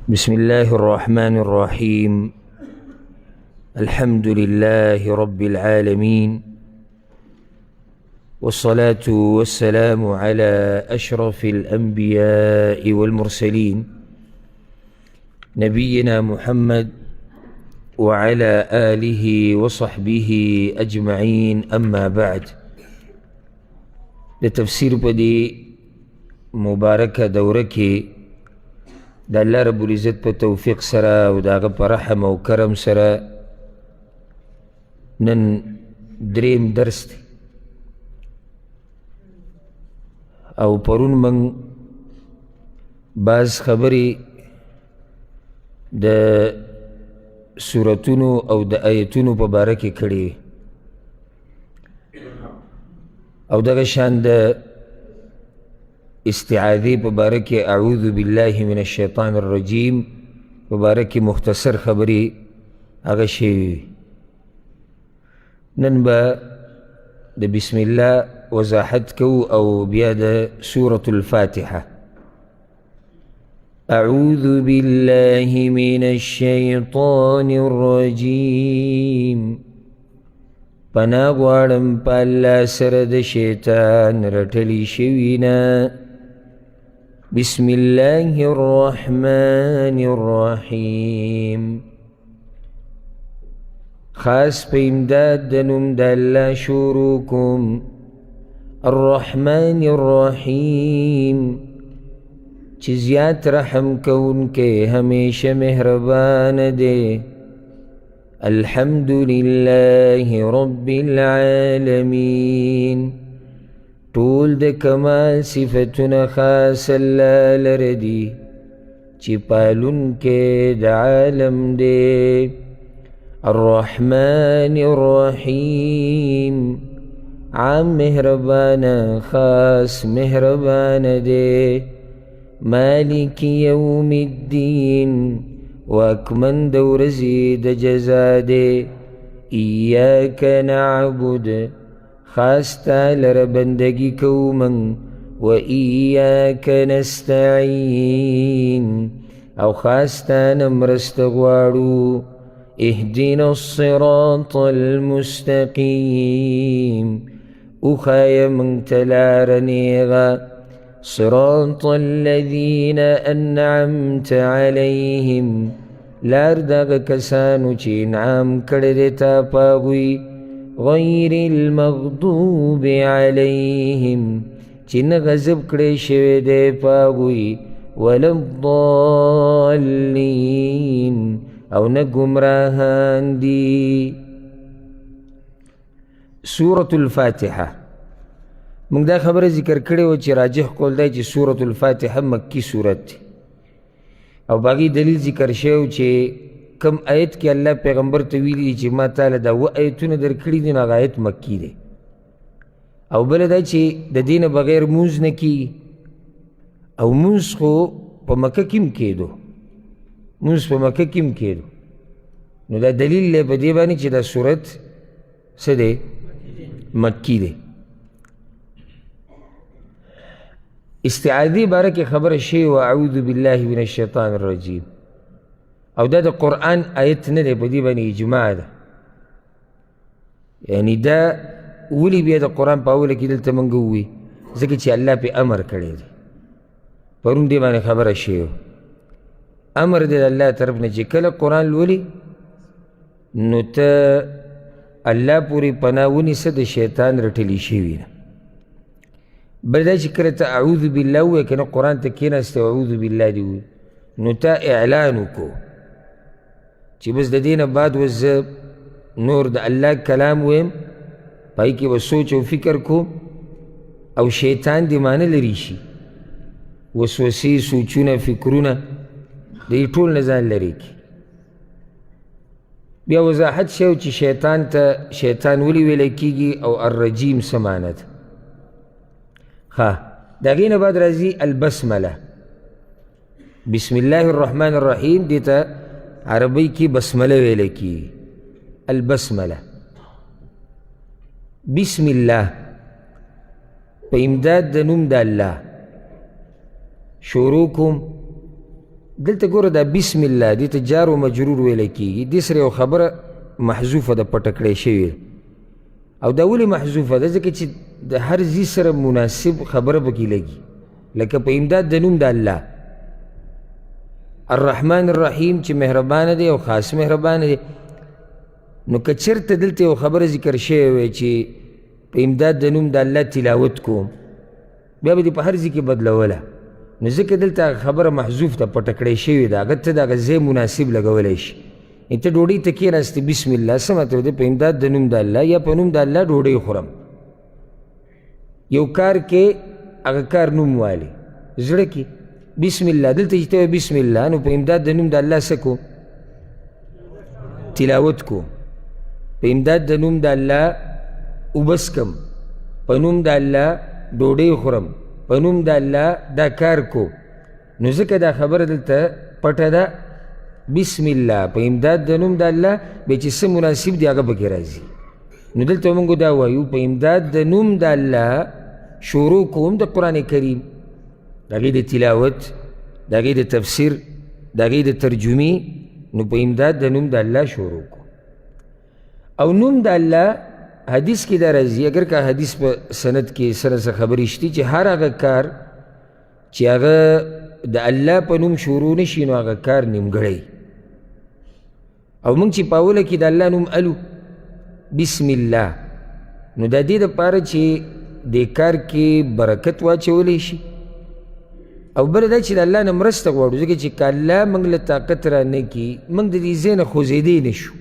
بسم الله الرحمن الرحيم. الحمد لله رب العالمين، والصلاة والسلام على أشرف الأنبياء والمرسلين نبينا محمد وعلى آله وصحبه أجمعين. أما بعد، لتفسير بدي مباركة دوركي دا الله رب العزت په توفیق سره او داغه په رحم او کرم سره نن دریم درس دی او پرون من بعض خبرې د سورتونو او د آیتونو په باره کې کړې او دغه شان د استعاذی په باره کې اعوذ بالله من الشیطان الرجیم په باره کې مختصر خبرې هغه شوي. نن به د بسم الله وضاحت کوو او بیا د سورة الفاتحه. اعوذ بالله من الشیطان الرجیم، پناه غواړم په الله سره د شیطان رټلی شوي نه. بسم الله الرحمن الرحیم، خاص په امداد د نوم د الله شروع کوم. الرحمن الرحیم، چې زیات رحم کوونکی همیشه مهربان دی. الحمد لله رب العالمین، ټول د کمال صفتونه خاص الله لره دي چې پالونکی د عالم دی. الرحمن الرحیم، عام مهربانه خاص مهربانه دی. مالک یوم الدین، واکمن د ورځې د جزا دی. ایاک نعبد، خاص تا لره بندگی کوو من. و ایاک نستعین، او خاص تا نه مرسته غواړو. اهدنا الصراط المستقیم، وښایه موږ ته لاره نیغه. صراط الذین انعمت علیهم، لار دغه کسانو چې انعام کړی دی تا په هغوی. غیر المغضوب علیهم، چې نه غضب کړی شوی دی په هغوی. ولا الضالین، او نه ګمراهان دي. سورة الفاتحه، موږ دا خبره ذکر کړې وه چې راجح قول دی چې سورة الفاتحه مکی صورت دی او باقي دلیل ذکر شوی چې کم آیت کې الله پیغمبر ته ویلي چې ما تعالی دا 7 آیتونه درکړي دي، نو هغه آیت مکی دی. او بله دا چې د دې نه بغیر مونځ نه کیږي، او مونځ خو په مکه کې هم کېدو، مونځ په مکه کې هم کېدو. نو دا دلیل دی په دې باندې چې دا صورت څه دی؟ مکی دی. استعاذی باره کې خبره شوې وه اعوذ بالله من الشیطان الرجیم، او دا د قرآن آیت نه دی، په دې باندې اجماع ده. یعنی دا ولې بیا د قرآن په اوله کې دلته موږ ووایي؟ ځکه چې الله پې امر کړی دی. پرون دې باندې خبره شوې وه، امر دی د الله طرف نه چې کله قرآن لولي نو ته الله پورې پناه ونیسه د شیطان رټلی شوي نه. بل دا چې کله ته اعوذ بالله ووایې که نه قرآن ته کېناسته اعوذ بالله دې ووایي، نو تا اعلان وکړو چې بس د دې نه بعد اوس زه نور د الله کلام ویم، پای کې به سوچ او فکر کوم او شیطان دې مانه لرې شي، وسوسې سوچونه فکرونه د دې ټول نه ځان لرې کړي. بیا وضاحت شو چې شیطان ته شیطان ولې ویلی کېږي او الرجیم څه معنی ده. ها د هغې نه بعد راځي البسمله. بسم الله الرحمن الرحیم دې ته عربی کی بسمله ویل کی. البسمله بسم الله په امداد د نوم د الله شروع کوم دلته ګوره دا بسم الله دې ته جار و مجرور ویلی کېږي دې سره یو خبره محذوفه ده پټه کړی شوې او دا ولې محذوفه ده ځکه چې د هر ځي سره مناسب خبره پکې لګي لکه په امداد د نوم د الله الرحمن الرحیم چې مهربانه دی او خاص مهربانه دی نو که چېرته دلته یو خبره ذکر شوې وی چې په امداد د نوم د الله تلاوت کوم بیا به دې په هر ځای کې بدلوله نو ځکه دلته خبره محذوف ته پټه کړی شوې ده هغه ته د هغه ځای مناسب لګولی شي ته ډوډۍ ته کېناستې بسم الله څه مطلب دی په امداد د نوم د الله یا په نوم د الله ډوډۍ خورم یو کار کې هغه کار نوم والي زړه کې بسم الله دلته چې ته بسم الله نو په امداد د نوم د الله څه کو تلاوت کو په امداد د نوم د الله اوبس کم په نوم د الله ډوډۍ خورم په نوم د الله دا کار کو نو ځکه دا خبره دلته پټه ده بسم الله په امداد د نوم د الله به چې څه مناسب دی هغه پکې راځي نو دلته موږ دا وایو په امداد د نوم د الله شروع کوم د قرآن کریم د هغې د تلاوت د هغې د تفسیر د هغې د ترجمې نو په امداد د نوم د الله شروع کو او نوم د الله حدیث کې دا راځي اگر که حدیث په سند کې سره څه خبرې شتي چې هر هغه کار چې هغه د الله په نوم شروع نشي نو هغه کار نیمګړی او موږ چې په اوله کې د الله نوم الو بسم الله نو د دې دپاره چې دې کار کې برکت واچولی شي او بله دا چې د الله نه مرسته غواړو ځکه چې که الله موږ له طاقت را نه کړي موږ د دې ځای نه خوځېدی نه شو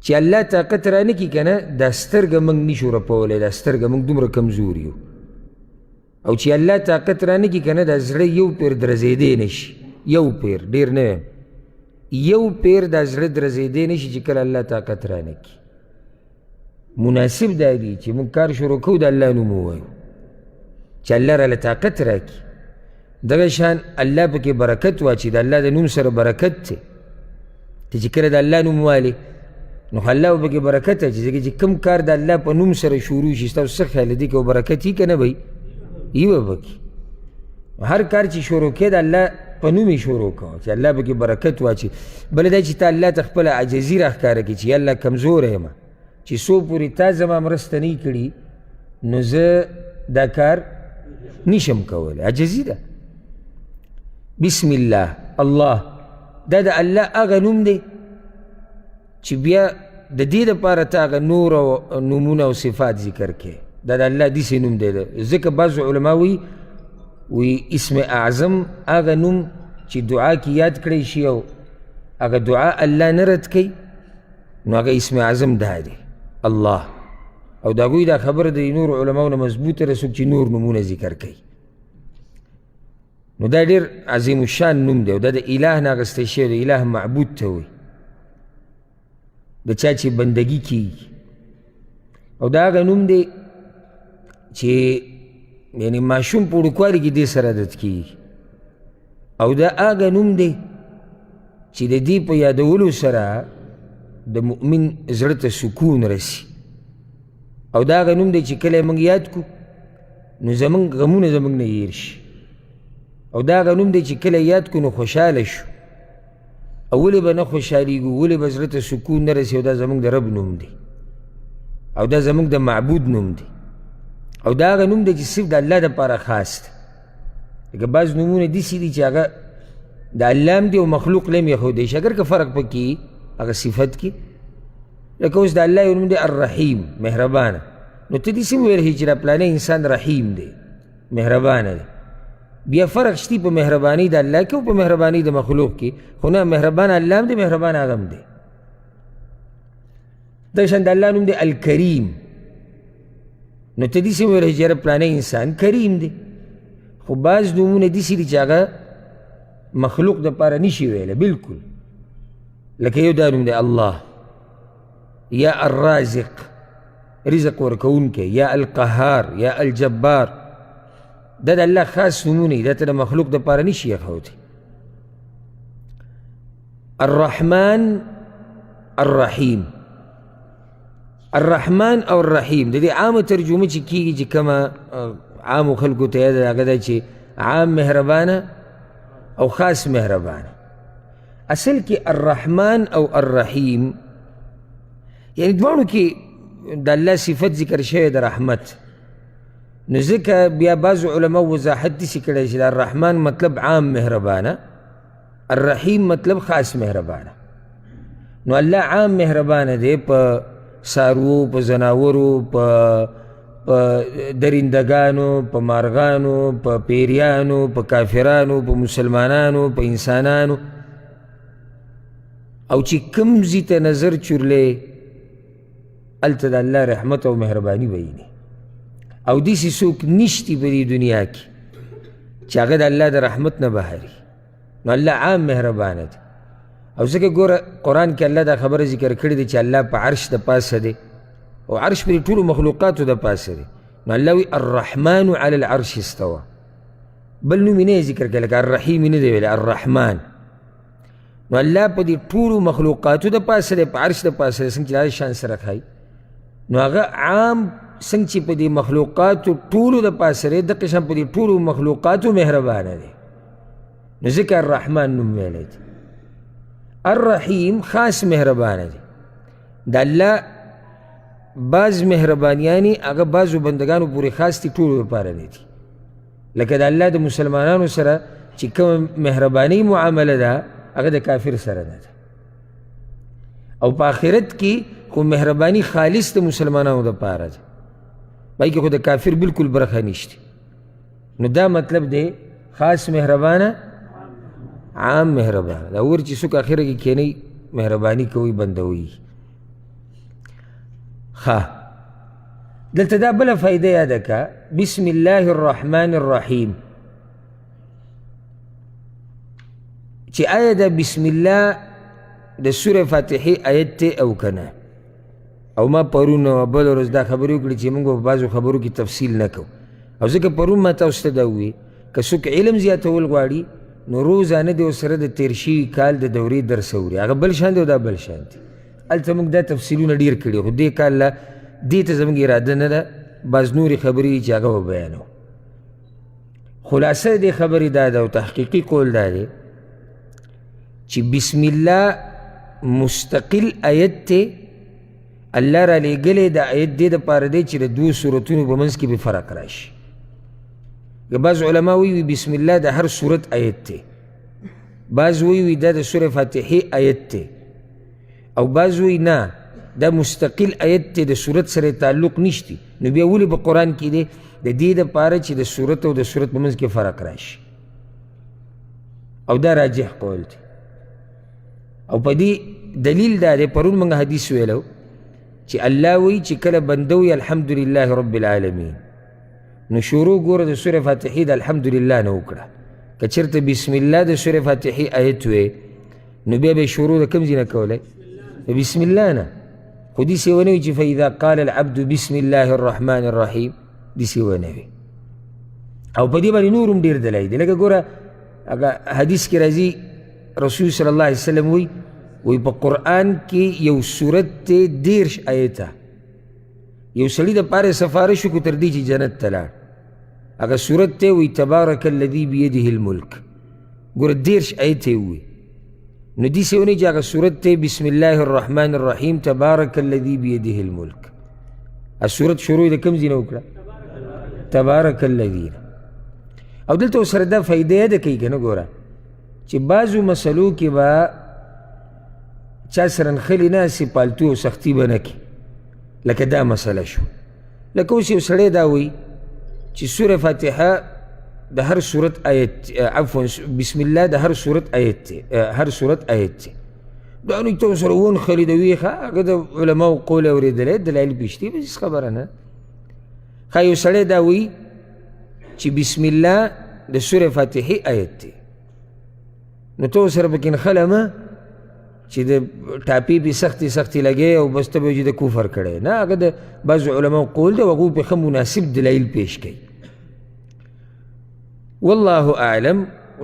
چې الله طاقت را نه کړي که نه دا سترګه موږ نشو رپولی دا سترګه موږ دومره کمزور یو او چې الله طاقت را نه کړي که نه دا زړه یو پیر درزېدی نه شي یو پیر ډېر نه یو پیر دا زړه درزېدی نه شي چې کله الله طاقت را نه کړي مناسب دا دی چې موږ کار شروع کوو د الله نوم ووایو چې الله راله طاقت راکړي دغه شان الله پکې برکت واچي د الله د نوم سره برکت دی ته چې کله د الله نوم والې نو الله به پکې برکت اچي ځکه چې کوم کار د الله په نوم سره شروع شي ستاسو څه خیال دی که برکت وي که نه به یي به پکې هر کار چې شروع کې د الله په نوم یې شروع کوه چې الله پکې برکت واچي بله دا چې ته الله ته خپله عجزي راښکاره کړي چې یا الله کمزوره یم چې څو پورې تا زما مرسته نه کړي نو زه دا کار نشم کولی عجزي ده بسم الله الله دا د الله هغه نوم دی چې بیا د دې دپاره ته هغه نور او نومونه او صفات ذکر کې دا د الله داسې نوم دی ځکه بعضو علما وی اسم اعظم هغه نوم چې دعا کې یاد کړی شي او هغه دعا الله نه رد کوي نو هغه اسم اعظم دا دی الله او دا هغوی دا خبره د نور علماو نه مضبوطه ده څوک چې نور نومونه ذکر کوي نو دا ډېر عظیم الشان نوم دی او دا د اله نه اخیستی شوی د اله معبود ته وایي د چا چې بندګي کیږي او دا هغه نوم دی چې یعنی ماشوم په وړوکوالي کې دې سره عادت کیږي او دا هغه نوم دی چې د دې په یادولو سره د مؤمن زړه ته سکون رسي او دا هغه نوم دی چې کله یې موږ یاد کړو نو زموږ غمونه زموږ نه هیر شي او دا هغه نوم دی چې کله یاد کړو نو خوشحاله شو او ولې به نه خوشحالېږو ولې به زړه ته سکون نه رسي او دا زموږ د رب نوم دی او دا زموږ د معبود نوم دی او دا هغه نوم دی چې صرف د الله دپاره خاص دی لکه بعض نومونه داسې دي چې هغه د الله هم دی او مخلوق له هم ایښودی شي اگر که فرق پکې هغه صفت کې لکه اوس د الله یو نوم دی الرحیم مهربانه نو ته داسې وویل شي چې دا پلانی انسان رحیم دی مهربانه دی بیا فرق شتی په مهرباني د الله کې او په مهرباني د مخلوق کې خو نه مهربان الله هم دی مهربان هغه هم دی دا شان د الله نوم دی الکریم نو ته داسې وویل شي چې یاره پلانی انسان کریم دی خو بعض نومونه داسې دي چې هغه مخلوق دپاره نشي ویلی بلکل لکه یو دا نوم دی الله یا الرازق رزق ورکوونکی یا القهار یا الجبار دا د الله خاص نومونه دا ته د مخلوق دپاره نشي ایښودی الرحمن الرحیم الرحمن او الرحیم د دې عامه ترجمه چې کېږي چې کومه عامو خلکو ته یاد هغه دا چې عام مهربانه او خاص مهربان. اصل کې الرحمن او الرحیم یعنی دوانو کې د الله صفت ذکر شوی د رحمت، نو ځکه بیا بعض علماء وضاحت داسې کړی چې د الرحمن مطلب عام مهربانه، الرحیم مطلب خاص مهربانه. نو الله عام مهربانه دی په څاروو، په زناورو، په درندگانو، په مارغانو، په پیریانو، په کافرانو، په مسلمانانو، په انسانانو. او چې کوم ځي ته نظر چورلی هلته د الله رحمت او مهرباني ویني. او داسې څوک نشتی په دې دنیا کې چې هغه د الله د رحمت نه بهري. نو الله عام مهربانه دی. او ځکه ګوره قرآن کې الله دا خبره ذکر کړې دی چې الله په عرش د پاسه دی او عرش پر ټولو مخلوقاتو د پاسه دی. نو الله وی الرحمن علی العرش استوى، بل نوم یې نه ذکر کړی، لکه الرحیم یې نه دی ویلی، الرحمن. نو الله په دې ټولو مخلوقاتو د پاسه دی، په عرش د پاسه دی، څنګه چې د شان سره ښایي. نو هغه عام څنګه چې په دې مخلوقاتو ټولو د پاسه دی، دقې شان په دې ټولو مخلوقاتو مهربانه دی. نو ځکه الرحمن نوم ویلی دی. الرحیم خاص مهربانه دی. د الله بعض مهربانیانی هغه بعضو بندگانو پورې خاص دي، ټولو لپاره نه دي. لکه د الله د مسلمانانو سره چې کومه مهرباني معامله ده هغه د کافر سره نه ده. او په آخرت کې خو مهرباني خالص د مسلمانانو دپاره ده، پای کې خو د کافر بالکل برخه نشته. نو دا مطلب دی خاص مهربانه، عام مهربانه. دا ور چې څوک آخره کې کینی مهرباني کوي بندوي. دلته دا بله فایده یاده که، بسم الله الرحمن الرحیم، چې آیا دا بسم الله د سوره فاتحې آیت دی او که نه. او ما پرون او بل ورځ دا خبرې وکړې چې موږ په بعضو خبرو کې تفصیل نه کوو. او ځکه پرون ما تاسو ته دا وویې که څوک علم زیاتول غواړي نو روزانه دی ورسره د تېر شوي کال د دورې درس اوري، هغه بل شان دی او دا بل شان دی. هلته موږ دا تفصیلونه ډېر کړي، خو دې کال له دې ته زموږ اراده نه ده، بعض نورې خبرې چې هغه به بیانو. خلاصه دې خبرې دا ده او تحقیقي قول دا دی چې بسم الله مستقل آیت دی، الله را لېږلی دا آیت دې دپاره دی چې د دوو صورتونو په منځ کې به فرق راشي. که بعض علما وی بسم الله د هر صورت آیت دی، بعض وی دا د سوره فاتحې آیت دی، او بعض وی نه دا مستقل آیت دی، د صورت سره تعلق نشتی. نو بیا ولې په قرآن کې دی؟ د دې دپاره چې د صورت او د صورت په منځ کې فرق راشي. او دا راجح قول دی. او په دې دلیل دا دی، پرون موږ حدیث ویلو چې الله وی چې کله بنده وی الحمدلله رب العالمین، نو شروع ګوره د سوره فاتحې د الحمدلله نه وکړه. که چېرته بسم الله د سوره فاتحې آیت وی نو بیا به شروع د کوم ځای نه کولی؟ د بسم الله نه. خو داسې ونه وي چې فاذا قال العبد بسم الله الرحمن الرحیم، داسې ونه وي. او په دې باندې نور هم ډېر دلایل دي. لکه ګوره هغه حدیث کې راځي رسول صلی الله علیه وسلم وی په قرآن کې یو صورت دی 13 آیته، یو سړي دپاره سفارش وکړو تر دې چې جنت ته لاړ. هغه صورت دی وی تبارک الذي بیده الملک. ګوره 13 آیت یې ووی. نو داسې ونه چې هغه صورت دی بسم الله الرحمن الرحیم تبارک الذي بیده الملک. صورت شروع د کوم ځای نه وکړه؟ تبارک الذي. او دلته ورسره دا فایده یاده کوي که نه، ګوره چې بعضو مسلو کې به چا سره نښلي ناستې پالتو او سختي به نه کړي. لکه دا مسله شو، لکه اوس یو سړی دا وایي چې سوره فاتحه د هر صورت آیت، عفوا بسم الله د هر صورت آیت دی، هر صورت آیت دی. دا نو ته ورسره ونښلي د ویښه، هغه د علماو قول اورېدلی، دلایل پېښ دي، بس خبره نه. ښه یو سړی دا وایي چې بسم الله د سوره فاتحې آیت دی، نو ته ورسره پکې نښله مه چې د ټاپې پې سختې لګی او بس ته به چې د کفر کړی. نه، هغه د بعضو علماو قول دی او هغوی پې ښه مناسب دلایل پیش کوي. والله اعلم.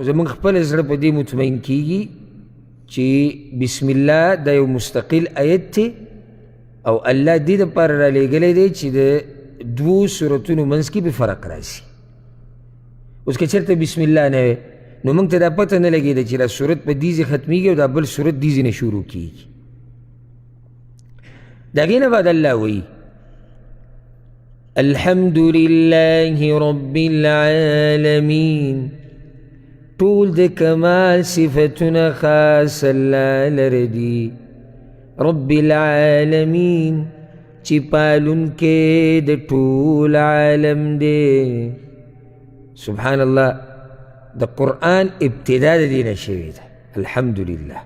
زموږ خپل زړه په دې مطمئن کیږي چې بسم الله دا یو مستقل آیت دی او الله دې دپاره رالیږلی دی چې د دوو صورتونو منځ کې به فرق راشي. اوس که چېرته بسم الله نه وی نو موږ ته دا پته نه لګېده چې دا صورت په دې ځای ختمیږي او دا بل صورت دې ځای نه شروع کېږي. د هغې نه بعد الله وایي الحمد لله رب العالمین، ټول د کمال صفتونه خاص الله لره دي. رب العالمین چې پالونکی د ټول عالم دی. سبحان الله، د قرآن ابتدا د دې نه شوې ده الحمدلله،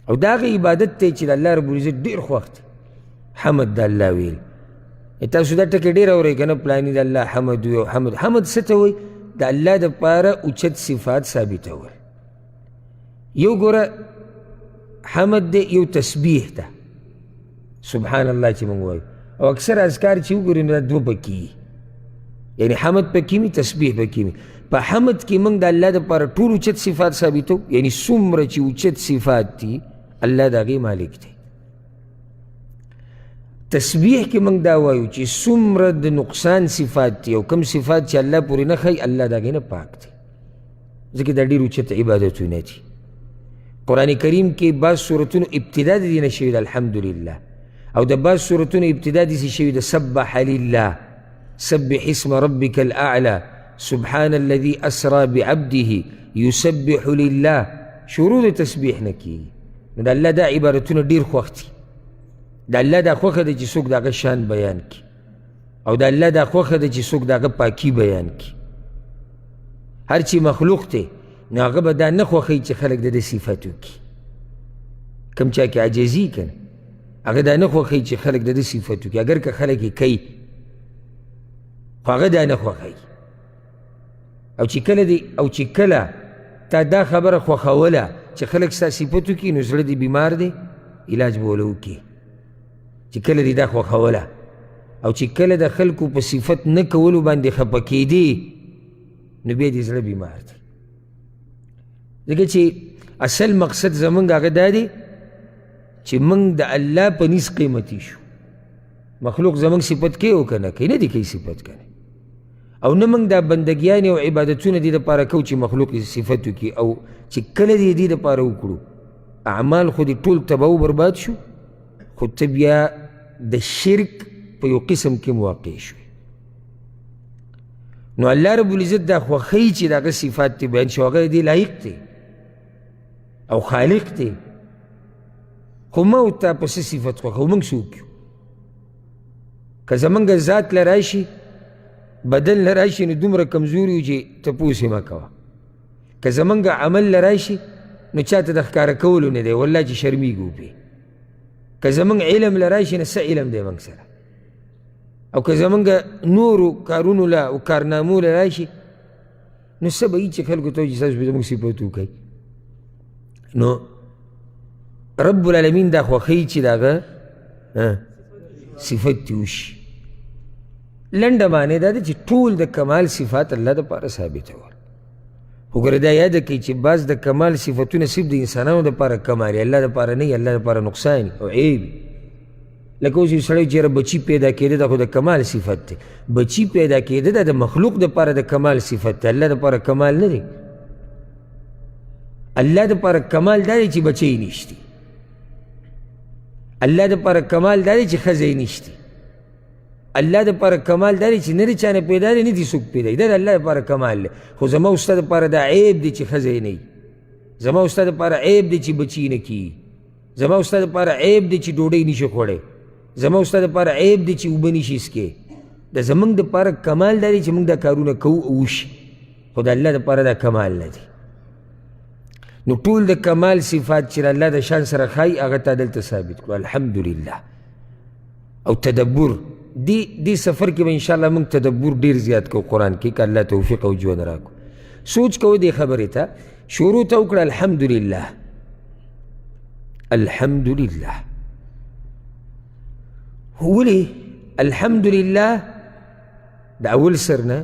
او د هغه عبادت دی چې د الله رب العزت ډېر خوښ دی. حمد د الله ویل، تاسو دا ټکې ډېر اورئ که نه، پلاني د الله حمد وي او حمد. حمد څه ته وایي؟ د الله دپاره اوچت صفات ثابتول. یو ګوره حمد دی، یو تسبیح ده سبحان الله چې موږ وایو، او اکثر اذکار چې وګورئ نو دا دوه پکې وي، یعنی حمد پکې وي، تسبیح پکې وي. په حمد کې موږ د الله دپاره ټول اوچت صفات ثابتو، یعنی څومره چې اوچت صفات دي الله د هغې مالک دی. تسبیح کې موږ دا وایو چې څومره د نقصان صفات دي او کم صفات چې الله پورې نه ښایي الله د هغې نه پاک دی، ځکه دا ډېر اوچت عبادتونه دي. قرآن کریم کې بعض صورتونو ابتدا د دې نه شوي ده الحمدلله، او د بعض صورتونو ابتدا داسې شوي ده سبح لله، سبح اسم ربک الاعلى، سبحان الذي اسرى بعبده يسبح لله. شروع د تسبیح نه کېږي. نو د الله دا عبارتونه ډېر خوښ دي. د الله دا خوښه ده چې څوک د هغه شان بیان کړي، او د الله دا خوښه ده چې څوک د هغه پاکي بیان کړي. هر چې مخلوق دی نو هغه به دا نه خوښوي چې خلک د ده صفت وکړي. کم چا کې عاجزي که نه، هغه دا نه خوښوي چې خلک د ده صفت وکړي، اگر که خلک یې کوي خو هغه دا نه خوښوي. او چې کله تا دا خبره خوښوله چې خلک ستا صفت وکړي نو زړه دې بیمار دی، علاج به وله وکړي. چې کله دې دا خوښوله او چې کله د خلکو په صفت نه کولو باندې خفه کېدې نو بیا دې زړه بیمار دی. ځکه چې اصل مقصد زمونږ هغه دا دی چې موږ د الله په نیز قیمتي شو. مخلوق زمونږ صفت کوي او که نه کوي، نه دي کوي صفت کوي، او نه موږ دا بندګیانې او عبادتونه دې دپاره کوو چې مخلوق یې صفت وکړي، او چې کله دې دې دپاره وکړو اعمال خو دې ټول تباه و برباد شو، خو ته بیا د شرک په یو قسم کې واقع شوې. نو الله رب العزت دا خوښوي چې د هغه صفات دې بیان شي، هغه دې لایق دی او خالق دی. خو ما او تا په څه صفت خوښوو؟ موږ څوک یو؟ که زمونږ ذات له راشي، بدن له راشي نو دومره کمزوري یو چې تپوس یې مه کوه. که زمونږ عمل له راشي نو چاته د ښکاره کولو نه دی، والله چې شرمیږو پې. که زمونږ علم له راشي نه څه علم دی موږ سره، او که زمونږ نورو کارونو له او کارنامو له راشي نو څه به وي چې خلکو ته وایي چې تاسو به زموږ صفت وکئ. نو رب العالمین دا خوښوي چې د هغه صفت دې وشي. لنډه معنی دا ده چې ټول د کمال صفات الله دپاره ثابتول. خو ګوره دا یاده کوي چې بعض د کمال صفتونه صرف د انسانانو دپاره کمال الله دپاره نه وي، الله دپاره نقصان او عیب. لکه اوس یو سړی چې یاره بچي پیدا کېده دا خو د کمال صفت دی، بچي پیدا کېده دا د مخلوق دپاره د کمال صفت دی، الله دپاره کمال نه دی. الله دپاره کمال دا دی چې بچی یې نشتی، الله دپاره کمال دا دی چې ښځه یې نشتی، الله دپاره کمال دا دی چې نه د چا نه پیدا دی نه دي څوک پیدا دی، دا د الله دپاره کمال دی. خو زما او ستا دپاره دا عیب دی چې ښځه یې نه وي، زما او ستا دپاره عیب دی چې بچي نه کېږي، زما او ستا دپاره عیب دی چې ډوډۍ نشي خوړی، زما او ستا دپاره عیب دی چې اوبه نشي څکې. د زمونږ دپاره کمال دا دی چې موږ دا کارونه کوو او وشي، خو د الله دپاره دا کمال نه دی. نو ټول د کمال صفات چې الله د شان سره ښایي هغه تا دلته ثابت کړو الحمدلله. او تدبر دی سفر کې به انشاءالله موږ تدبر ډېر زیات کوو قرآن کې، که الله توفیق او ژوند راکړو. سوچ کوو دې خبرې ته، شروع ته وکړه الحمدلله الحمدلله. ولې الحمدلله د اول سر نه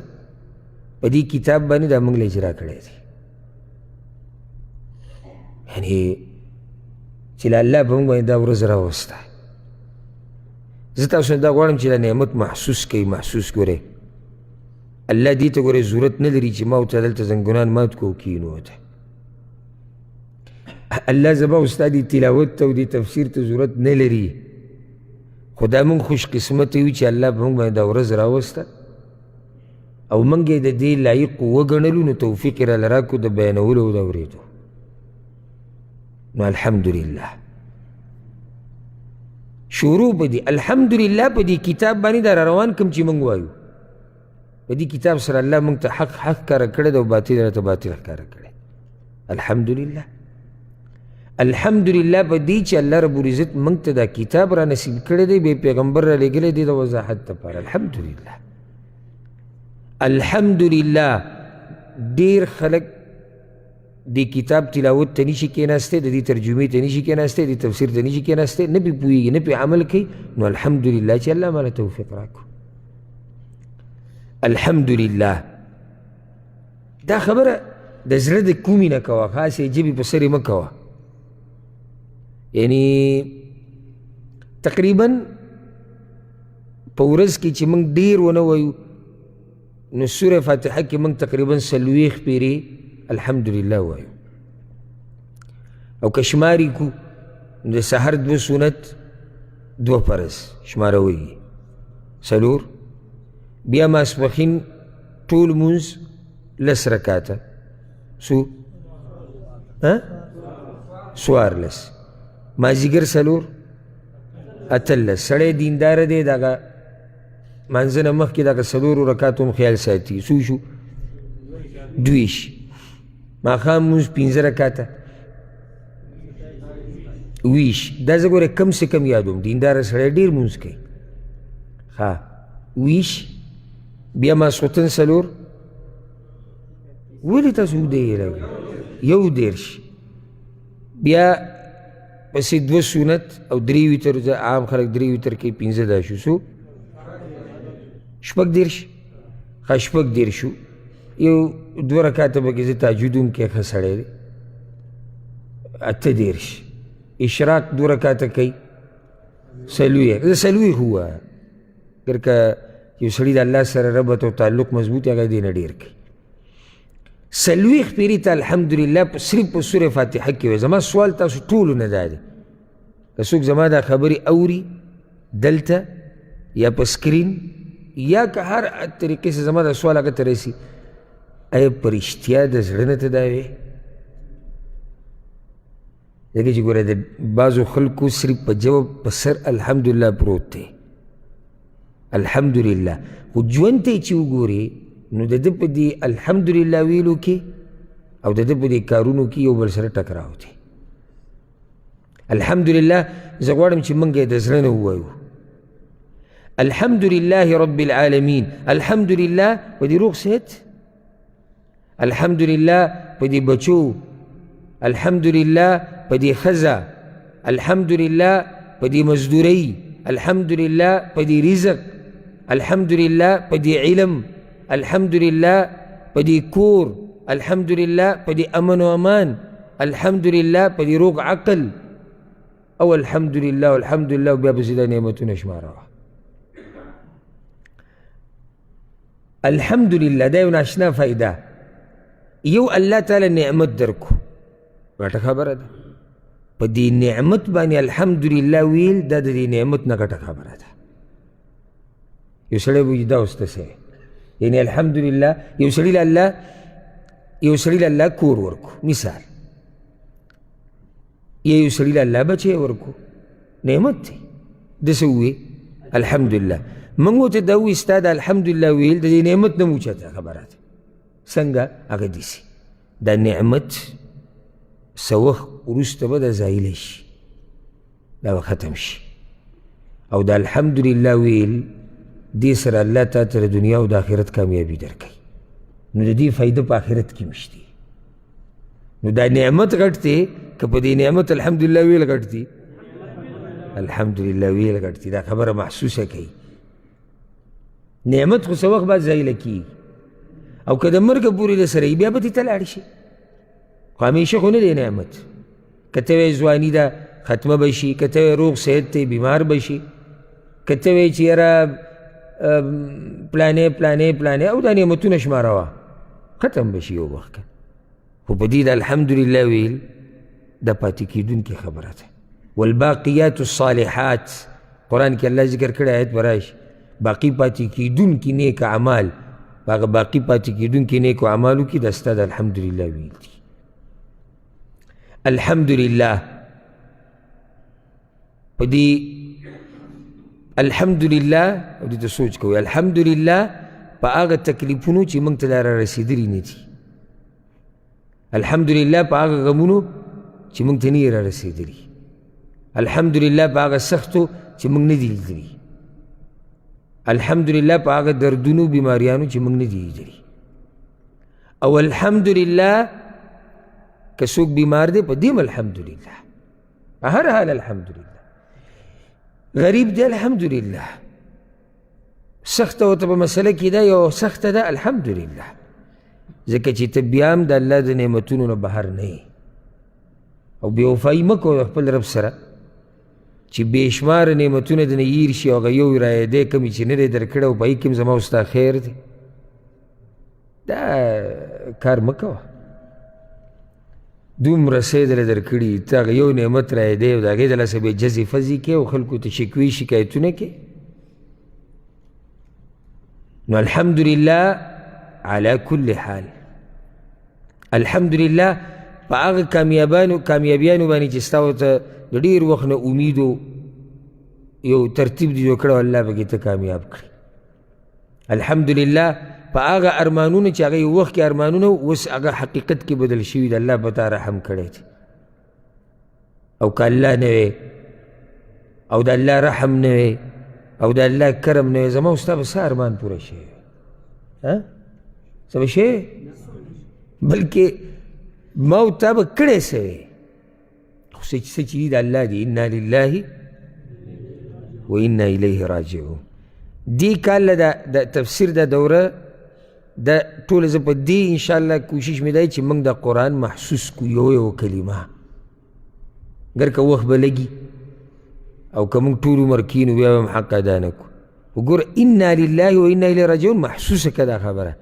په دې کتاب باندې دا موږ له اجرا کړی دی، یعنې چې له الله په موږ باندې دا ورځ راوسته. زه تاسو نه دا غواړم چې دا نعمت محسوس کړئ، محسوس کړئ. الله دې ته ګورې ضرورت نه لري چې ما ورته دلته زنګونان مات کړو کښېنو ته. الله زما او ستا دې تلاوت ته او دې تفسیر ته ضرورت نه لري، خو دا موږ خوش قسمته یو چې الله په موږ باندې دا ورځ راوسته او موږ یې د دې لایق وګڼلو، نو توفیق یې راله راکړو د بیانولو او د اورېدو. نو الحمدلله شروع په دې الحمدلله په دې کتاب باندې دا روان کوم چې موږ وایو، په دې کتاب سره الله موږ ته حق ښکاره کړی دی او باطل راته باطل ښکاره کړی. الحمدلله الحمدلله په دې چې الله رب العزت موږ ته دا کتاب را نصیب کړی دی، بې پیغمبر را لېږلی دی د وضاحت دپاره. الحمدلله الحمدلله ډېر خلک دې کتاب تلاوت ته نشي کېناستی، د دې ترجمې ته نشي کېناستی، د تفسیر ته نشي کېناستی، نه پې پوهېږي نه پې عمل کوي. نو الحمدلله چې الله ماله توفیق راکړو. الحمدلله دا خبره د زړه د کومې نه کوه، خاصې ژبې په سرې مه کوه. یعنی تقریبا په ورځ کې چې موږ ډېر ونه وایو نو سوره فاتحه کې موږ تقریبا 40 پیرې الحمدلله وایو، او که شماري کو د سحر 2 سنت 2 فرض شماروي 4، بیا ماسپښین ټول مونځ 10 رکاته سو 14، مازدیګر 4 18. سړی دینداره دی دغه مانځه نه مخکې دغه 4 رکاتو هم خیال ساتي، څو شو 22. ماښام مونځ 15 رکاته 20. دا زه ګوره کم سے کم یادوم، دینداره سړی ډېر مونځ کوي. ښه 20، بیا ماسخوتن 4، ولې تاسو ودې لګي 21، بیا پسې 2 سنت او 3 وتر، عام خلک 3 وتر کوي، 15 دا شو څو 26. ښه 26 شو، یو 2 رکاته پکې زه تهجد هم کې ښه سړی دی 28. اشراق 2 رکاته کوي 40. زه 40 ووایه، اگر که یو سړي د الله سره ربط او تعلق مضبوط هغه دې نه ډېر کوي. 40 پیرې ته الحمدلله صرف په سوره فاتحه کې وایي. زما سوال تاسو ټولو نه دا دی، که څوک زما دا خبرې اوري دلته یا په سکرین یا که هر طریقې سره زما دا سوال هغه ته رسي، آیا په رښتیا د زړه نه ته دا وایې؟ ځکه چې ګوره د بعضو خلکو صرف په جواب په سر الحمدلله پروت دی. الحمدلله خو ژوند ته یې چې وګورې نو د ده په دې الحمدلله ویلو کې او د ده په دې کارونو کې یو بل سره ټکراو دی. الحمدلله زه غواړم چې موږ یې د زړه نه ووایو. الحمدلله رب العالمین، الحمدلله په دې روغ صحت، الحمدلله په دې بچو، الحمدلله په دې ښځه، الحمدلله په دې مزدورۍ، الحمدلله په دې رزق، الحمدلله په دې علم، الحمدلله په دې کور، الحمدلله په دې امن و امان، الحمدلله په دې روغ عقل، او الحمدلله والحمدلله بیا پسې دا نعمتونه شماره. الحمدلله دا یو ناشنا فایده. یو الله تعالی نعمت درکو، غټه خبره ده. په دې نعمت باندې الحمدلله ویل دا د دې نعمت نه غټه خبره ده. یو سړی وایي دا اوس داسې یعنی الحمدلله یو سړي له الله کور ورکو مثال، یا یو سړي له الله بچی ورکو، نعمت دی. داسې ووایې الحمدلله. موږ ورته دا ووایي ستا د الحمدلله ویل د دې نعمت نه اوچته خبره ده. څنګه؟ هغه داسې دا نعمت څه وخت وروسته به دا زایلی شي، دا به ختم شي، او د الحمدلله ویل دې سره الله تا ته د دنیا او د آخرت کامیابي درکوي. نو د دې فایده په آخرت کې مشته. نو دا نعمت غټ دی که په دې نعمت الحمدلله ویل غټ دی؟ الحمدلله ویل غټ دی. دا خبره محسوسه کوي. نعمت خو څه وخت بعد زایله کېږي، او که د مرګه پورې د سره بیا به دې ته لاړ شي، خو همیشه خو نه دی نعمت. که ته وایې ځواني ده ختمه به شي، که ته وایې روغ صحت دی بیمار به شي، که ته وایې چې یاره پلانې پلانې پلانې او دا نعمتونه شماروا ختم به شي یو وخت کې. خو په دې د الحمدلله ویل دا پاتې کېدونکې خبره ده. والباقیات الصالحات قرآن کې الله ذکر کړی آیت به راشي باقي پاتې کېدونکي نیک اعمال په هغه باقي پاتې کېدونکي نیکو اعمالو کې دا ستا د الحمدلله ویل دي. الحمدلله په دې الحمدلله او دې ته سوچ کوئ الحمدلله په هغه تکلیفونو چې موږ ته لا را رسېدلي نه دي. الحمدلله په هغه غمونو چې موږ ته نه یې را رسېدلي. الحمدلله په هغه سختو چې موږ نه دي لیدلي. الحمدلله په هغه دردونو بیماریانو چې موږ نه دي لیدلي. او الحمدلله که څوک بیمار دی په دې هم الحمدلله په هر حال الحمدلله. غریب دی الحمدلله. سخته ورته په مسله کې ده یو سخته ده الحمدلله ځکه چې ته بیا هم د الله د نعمتونو نه بهر نه یې او بېوفایي مه کوه خپل رب سره چې بېشماره نعمتونه د نه هیر شي او هغه یو رایدی کمې چې نه دی درکړی او په هغې کې هم زما او ستا خیر دی. دا کار مه کوه. دومره څه یې دله درکړي ته هغه یو نعمت رایدی او د هغې د لاسه بې جزې فزې کوې او خلکو ته شکوې شکایتونه کوې. نو الحمدلله على كل حال الحمدلله په هغه کامیابیانو باندې چې ستا ورته د ډېر وخت نه امیدو یو ترتیب دې جوړ کړی او الله پکې ته کامیاب کړي. الحمدلله په هغه ارمانونه چې هغه یو وخت کې ارمانونه اوس هغه حقیقت کې بدل شوي د الله په تا رحم کړی دی. او که الله نه وی او د الله رحم نه وی او د الله کرم نه وی زما او ستا به څه ارمان پوره شوی څه به شوی بلکې ما او تا به کړی څه وی خو څه چې دي د الله دي. انا لله و انا الیه راجعون. دې کال د تفسیر د دوره د ټوله زه په دې انشاءالله کوشش مې دی چې موږ د قرآن محسوس کو یو کلمه ګر که وخت به لګي او که موږ ټول عمر کینو بیا به هم حق ادا نه کړو. وګوره انا لله و انا الیه راجعون محسوسه که دا خبره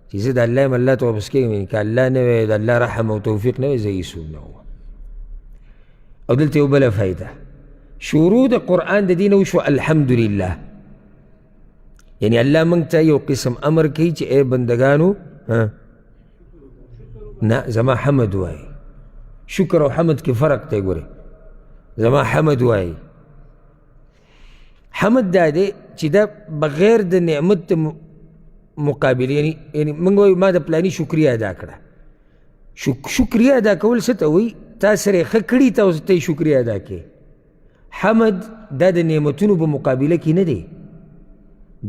چې زه د الله یم الله ته واپس کېږم. که الله نه وی د الله رحم او توفیق نه وی زه هېڅوک نه وم. او دلته یو بله فایده شروع د قرآن د دې نه وشوه الحمدلله یعنی الله موږ ته یو قسم امر کوي چې ای بندګانو نه زما حمد وایي. شکر او حمد کې فرق دی ګورې. زما حمد وایي. حمد دا دی چې دا بغیر د نعمت مقابل یعنی موږ وایو ما د پلاني شکریه ادا کړه. شکریه ادا کول څه ته وایي تا سره یې ښه کړي ته اوس ته یې شکریه ادا کوې. حمد دا د نعمتونو په مقابله کې نه دی.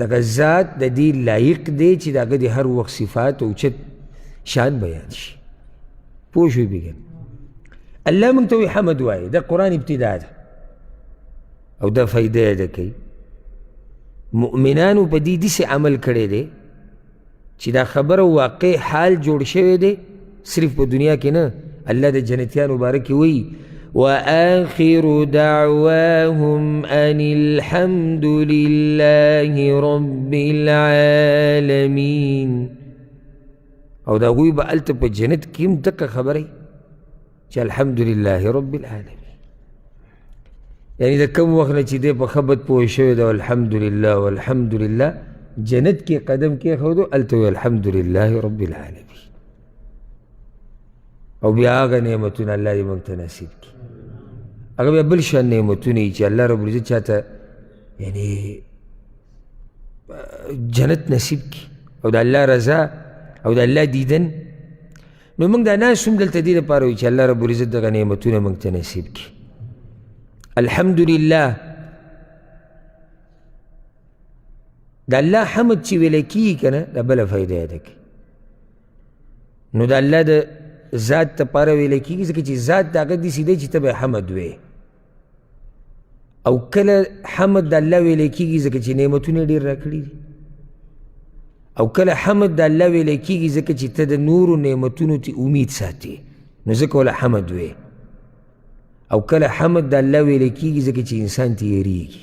دغه ذات د دې لایق دی چې د هغه د هر وخت صفات او اوچت شان بیان شي. پوه شوې بېګن الله موږ ته وایي حمد وایي. دا قرآن ابتدا ده او دا فایده یې ده کوي. مؤمنانو په دې داسې عمل کړی دی چې دا خبره واقع حال جوړ شوی دی صرف په دنیا کې نه. الله د جنتیانو باره کې وایي وآخر دعواهم أن الحمد لله رب العالمين. او دا غوی به هلته په جنت کې هم دقه خبره چې الحمد لله رب العالمين یعنی د کم وخت نه چې دی په خبت پوه شوی ده الحمدلله والحمدلله جنت کې قدم کېښودو هلته وی الحمد لله رب العالمين. او بیا هغه نعمتونه الله دې موږ ته نصیب کړي. هغه بیا بل شان نعمتونه چې الله رب العزت چاته یعنی جنت نصیب کړي او د الله رضا او د الله دیدن. نو موږ دا ناست هم دلته دې دپاره وایو چې الله رب العزت دغه نعمتونه موږ ته نصیب کړي. الحمدلله د الله حمد چې ویلی کېږي که نه دا بله فایده یې ده. نو د الله د ذات دپاره ویلی کېږي ځکه چې ذات د هغه داسې دی چې ته به حمد وی. او کله حمد د الله ویلی کېږي ځکه چې نعمتونه ډېر راکړي دي. او کله حمد د الله ویلی کېږي ځکه چې ته د نورو نعمتونو ته امید ساتي نو ځکه وله حمد وی. او کله حمد د الله ویلی کېږي ځکه چې انسان ته یېرېږي.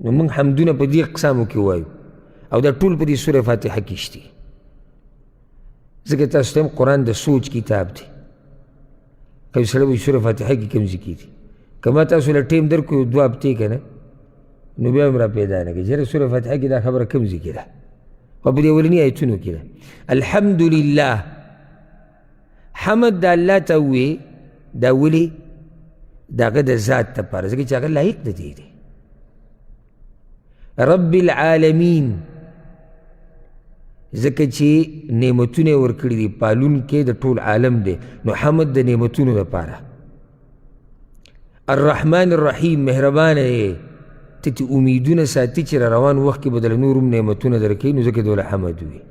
نو موږ حمدونه په دې اقسامو کې وایو او دا ټول په دې سوره فاتحه کې شته. ځکه تاسو ته هم قرآن د سوچ کتاب دی. که یو سړی وایي سوره فاتحه کې کوم ځای کې دي، که ما تاسو له ټیم درکړو 2 هفتې که نه، نو بیا هم را پیدا نه کړي چې یاره سوره فاتحه کې دا خبره کوم ځای کې ده، خو په دې اولني آیتونو کې ده. الحمدلله، حمد د الله ته ووایې، دا ولې؟ د هغه د ذات دپاره، ځکه چې هغه لایق د دې دی. رب العالمین، ځکه چې نعمتونه یې ورکړي دي، پالونکی د ټول عالم دی، نو حمد د نعمتونو لپاره. الرحمن الرحیم، مهربانه دی، ته چې امیدونه ساتي چې را روان وخت کې به دله نور هم نعمتونه درکوي، نو ځکه دوله حمد وي.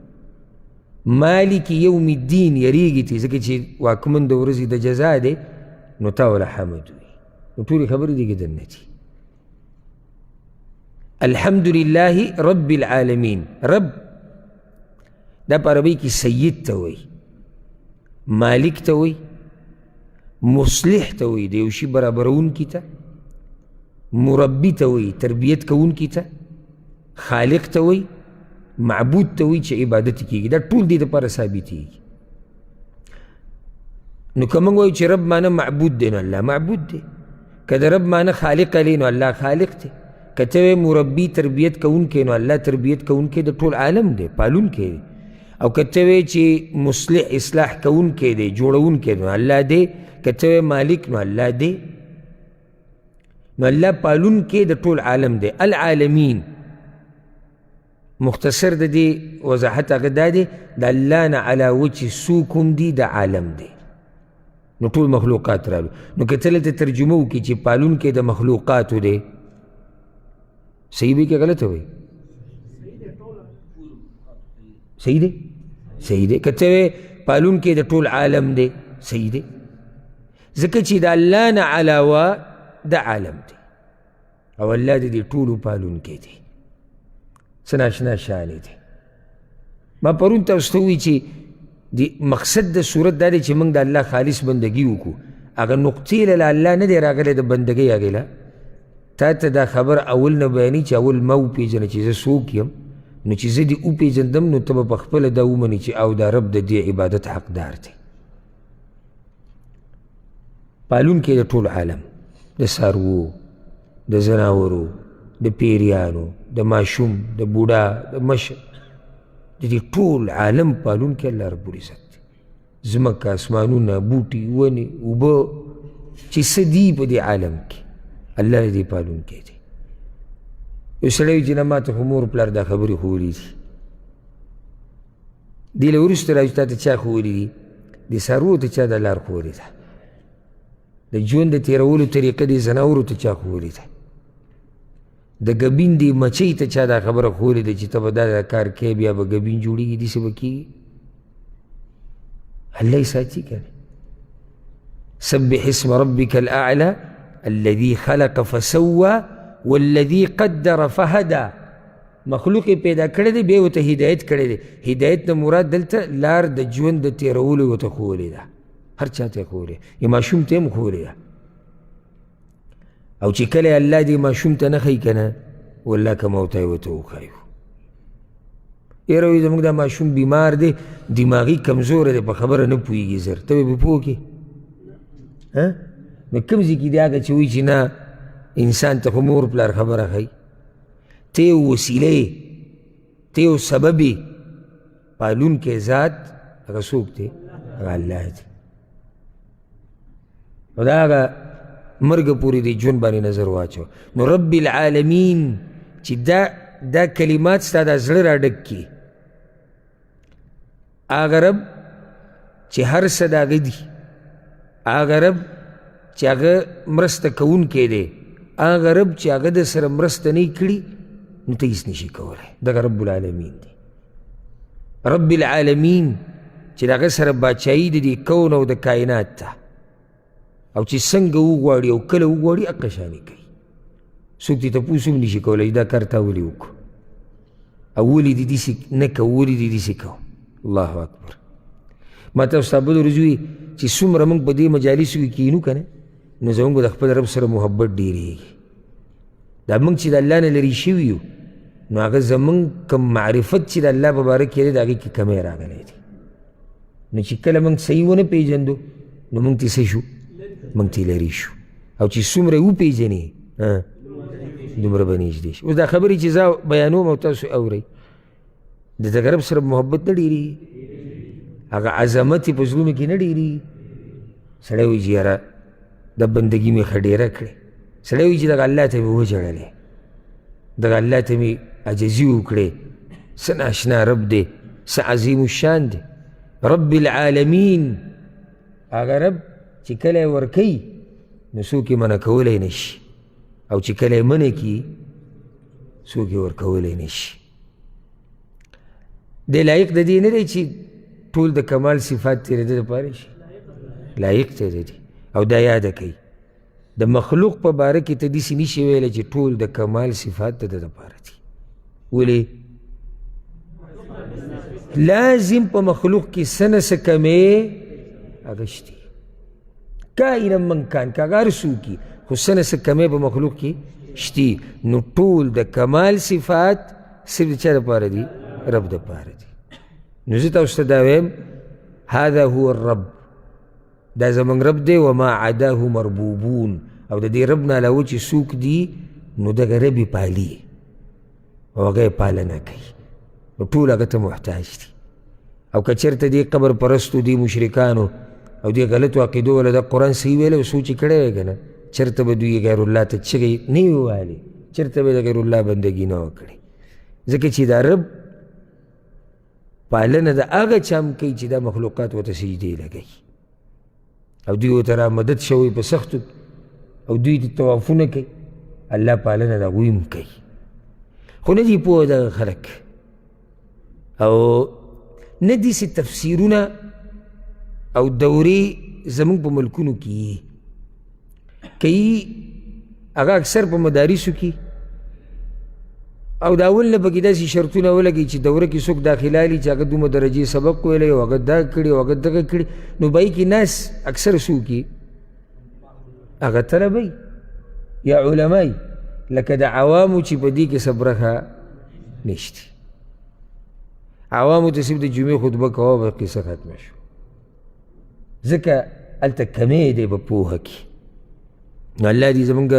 مالک یوم الدین، یریږي تی، ځکه چې واکمن د ورځې د جزا دی، نو تا وله حمد وي. نو ټولې خبرې دې کې دننه دي. الحمدلله رب العالمین، رب دا په عربی کې سید ته وایي، مالک ته وایي، مصلح ته وایي، د یو شي برابرونکي ته، مربي ته وایي، تربیت کوونکي ته، خالق ته وایي، معبود ته وایي چې عبادت کېږي. دا ټول دې دپاره ثابتېږي. نو که موږ وایو چې رب معنی معبود دی، نو الله معبود دی. که د رب معنی خالق دی، نو الله خالق دی. که ته وایې مربي تربیت کوونکی، نو الله تربیت کوونکی د ټول عالم دی، پالونکی دی. او که ته وایې چې مصلح اصلاح کوونکی دی، جوړونکی دی، نو الله دی. که ته وایې مالک، نو الله دی. نو الله پالونکی د ټول عالم دی. العالمین، مختصر د دې وضاحت هغه دا دی، د الله نه علاوه چې څوک هم دي د عالم دی، نو ټول مخلوقات رالو. نو که ته دلته ترجمه وکړي چې پالونکی د مخلوقاتو دی، صحیح به که غلطه وایي؟ صحیح دی؟ صحیح دی. که ته وایې پالونکی د ټول عالم دی، صحیح دی. ځکه چې د الله نه علاوه د عالم دی، او الله د دې ټولو پالونکی دی. څه ناشنا شانې دی. ما پرون تاسو ته ووایي چې د مقصد د صورت دا دی چې موږ د الله خالص بندګي وکړو. هغه نقطې له الله نه دی راغلی د بندګۍ هغې له. تا ته دا خبر اول نه بیانوي چې اول ما وپېژنه چې زه څوک یم، نو چې زه دې وپېژندم، نو ته به پخپله دا ومنې چې او دا رب د دې عبادت حقدار دی. پالونکی د ټول عالم، د څاروو، د زناورو، د پیریانو، د ماشوم، د بوډا، د مشر، د دې ټول عالم پالونکی الله رب العزت دی. ځمکه، اسمانونه، بوټي، ونې، اوبه، چې څه دي په دې عالم کې، الله دې پالونکی دی. یو سړی وایي چې نه ما ته خو مور پلار دا خبرې ښوولي دي. دې له وروسته راځي تا ته چا ښوولي دي؟ دې څاروو ته چا دا لار ښوولې ده؟ د ژوند د تېرولو طریقه دې زناورو ته چا ښوولې ده؟ د ګبین دې مچۍ ته چا دا خبره ښوولې ده چې ته به دا کار کوې، بیا به ګبین جوړېږي، داسې به کېږي؟ الله یې ساتي که نه. سبح اسم ربک الاعلى الذي خلق فسوى والذي قدر فهدى. مخلوق پیدا کړی دی، بیا ورته هدایت کړی دی. هدایت نه مراد دلته لار د ژوند د تېرولو ورته ښوولې ده. هر چا ته یې ښوولې، یا ماشوم ته هم ښوولې ده. او چې کله الله دې ماشوم ته نه ښایي که نه، والله که موتی ورته وښایو، یاره وایي زموږ دا ماشوم بیمار دی، دماغي کمزوره دی، په خبره نه پوهېږي زر، ته به پې پوه کړې؟ نو کوم ځای کې دی هغه چې وایي چې نه انسان ته خو مور پلار خبره ښایي؟ ته یو وسیله یې، ته یو سبب یې. پالونکی ذات هغه څوک دی؟ هغه الله دی. نو دا هغه مرګ پورې دی ژوند باندې نظر واچو. نو رب العالمین چې دا کلمات ستا دا زړه را ډک کړي، هغه رب چې هر څه د هغه دي، هغه رب چې هغه مرسته کوونکی دی، هغه رب چې هغه د سره مرسته نه کړي، نو ته هېڅ نشي کولی. دغه رب العالمین دی. رب العالمین چې د هغه سره باچایي د دې کون او د کائنات ته، او چې څنګه وغواړي او کله وغواړي هغه شانې کوي. څوک دې تپوس هم نشي کولی دا کار تا ولې وکړو، او ولې دې داسې نه کوو، ولې دې داسې کوو. الله اکبر. ما تاسو ته بل ورځ ووایي چې څومره موږ په دې مجالسو کې کینو که نه، نو زموږ به د خپل رب سره محبت ډېرېږي. دا موږ چې د الله نه لرې شوي یو نو هغه زموږ کوم معرفت چې د الله په باره کې دی د هغې کې کمی راغلی دی نو چې کله موږ صحیح ونه پېژندو نو موږ ترې څه شو موږ ترې لرې شو او چې څومره وپېژنې دومره به نږدې شي اوس دا خبرې چې زه بیانوم او تاسو اورئ د دغه رب سره محبت نه ډېرېږي هغه عظمت یې په زړونو کې نه ډېرېږي سړی وایي چې یاره د بندګي مې ښه ډېره کړې سړی وایي چې دغه الله ته مې وژړلې دغه الله ته مې عجزي وکړې څه ناشنا رب دی څه عظیم الشان دی رب العالمین هغه رب چې کله یې ورکوي نو څوک یې منع کولی نه شي او چې کله یې منع کي څوک یې ورکولی نه شي دی لایق د دې نه دی چې ټول د کمال صفات ترې د دپاره شي لایق دی د دې او دا یاده کوي د مخلوق په باره کې ته داسې نشي ویلی چې ټول د کمال صفات د ده دپاره دي ولې لازم په مخلوق کې څه نه څه کمی هغه شتي کائنا من کان که هغه هر څوک وي خو څه نه څه کمی په مخلوق کې شتي نو ټول د کمال صفات صرف د چا دپاره دي رب دپاره دي نو زه تاسو ته دا وایم هذا هو الرب دا زمونږ رب دی وما عداه مربوبون او د دې رب نه علاوه چې څوک دي نو دغه رب یې پالي او هغه یې پالنه کوي نو ټول هغه ته محتاج دي او که چېرته دې قبر پرستو دې مشرکانو او دې غلطو عقیدو والا دا قرآن صحیح ویلی او سوچ یې کړی وی که نه چېرته به دوی غیر الله ته چغې نه وي وهلې چېرته به د غیر الله بندګي نه وکړي ځکه چې دا رب پالنه د هغه چا هم کوي چې دا مخلوقات ورته سجدې لګوي او دوی ورته را مدد شوی په سختو او دوی ته طوافونه کوي الله پالنه د هغوی هم کوي خو نه دي پوه دغه خلک او نه داسې تفسیرونه او دورې زموږ په ملکونو کې کوي هغه اکثر په مدارسو کې او د اول نه پکې داسې شرطونه ولګي چې دوره کې څوک داخلالي چې هغه دومره درجې سبق ویلی او هغه دا کړي او هغه دغه کړي نو به کې ناس اکثر څوک یي هغه طلبی یا علمای لکه د عوامو چې په دې کې څه برخه نشته عوامو ته صرف د جمعې خطبه کوه به قصه ختمه شو ځکه هلته کمی دی په پوهه کې نو الله دې زمونږ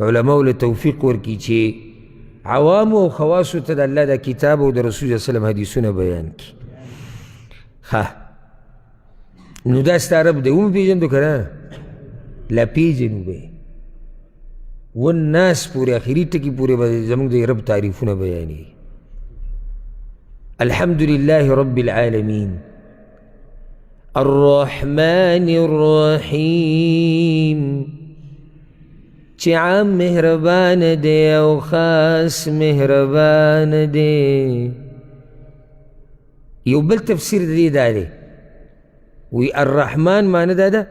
علماو له توفیق ورکړي چې عوامو او خواصو ته د الله د کتاب او د رسول صلی الله علیه وسلم حدیثونه بیان کړي ښه نو دا ستا رب دی ومې پېژندو که نه لا پېژنو به والناس پورې آخري ټکي پورې به زموږ د رب تعریفونه بیانوي الحمد لله رب العالمين الرحمن الرحيم چې عام مهربان دی او خاص مهربان دی یو بل تفسیر د دې دا دی وی الرحمن معنی دا ده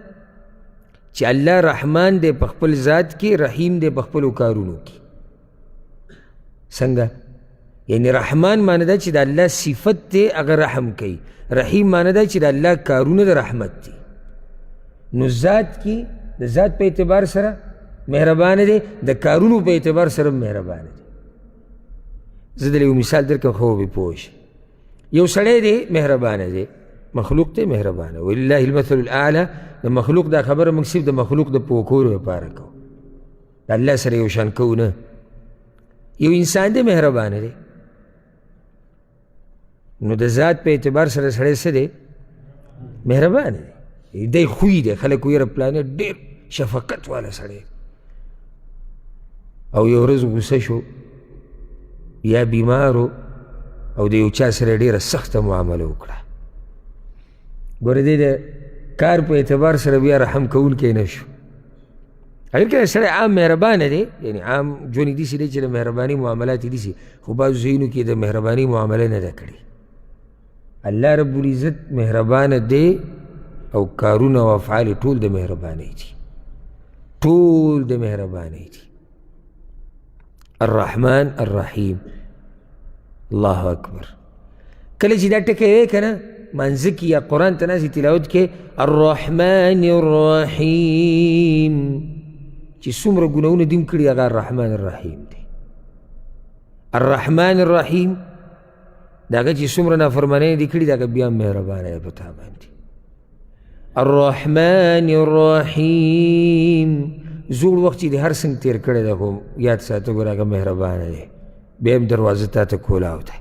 چې الله رحمان دی په خپل ذات کې رحیم دی په خپلو کارونو کې څنګه یعنی رحمان معنی دا چې د الله صفت دی هغه رحم کوي رحیم معنی دا چې د الله کارونه د رحمت دي نو ذات کې د ذات په اعتبار سره مهربان دی د کارونو په اعتبار سره مهربان دی زه دلته یو مثال درکړم خو به پوه شئ یو سړی دی مهربانه دی مخلوق دی مهربانه ولله المثل الاعلى د مخلوق دا خبره موږ صرف د مخلوق د پوه کولو لپاره کوو د الله سره یو شان کوو نه یو انسان دی مهربانه دی نو د ذات په اعتبار سره سړی څه دی مهربانه دی دی خوی دی خلک وایي یاره پلانې ډېر شفقت والا سړی او یو ورځ غوسه شو یا بیمارو او د یو چا سره ډېره سخته معامله وکړه ګوره دی د کار په اعتبار سره بیا رحم کوونکی نه شو اگر که سړی عام مهربانه دی یعنی عام ژوند یې داسې دی چې د مهرباني معاملات یې داسې خو بعضو ځایونو کې د مهرباني معامله نه ده کړې الله رب العزت مهربانه دی او کارونه او افعال ټول د مهربانۍ دي ټول د مهربانۍ دي الرحمن الرحیم الله اکبر کله چې دا ټکی وی که نه مانځه کې یا قرآن ته ناستې تلاوت کې الرحمن الرحیم چې څومره ګناهونه دې هم کړي هغه الرحمن الرحیم دی. الرحمن الرحیم د هغه چې څومره نافرمانۍ دې کړي د هغه بیا هم مهربانه دی په تا باندې. الرحمن الرحیم زوړ وخت چې دې هر څنګه تېر کړی دی خو یاد ساته ګوره هغه مهربانه دی، بیا هم دروازه تا ته کولاو دی.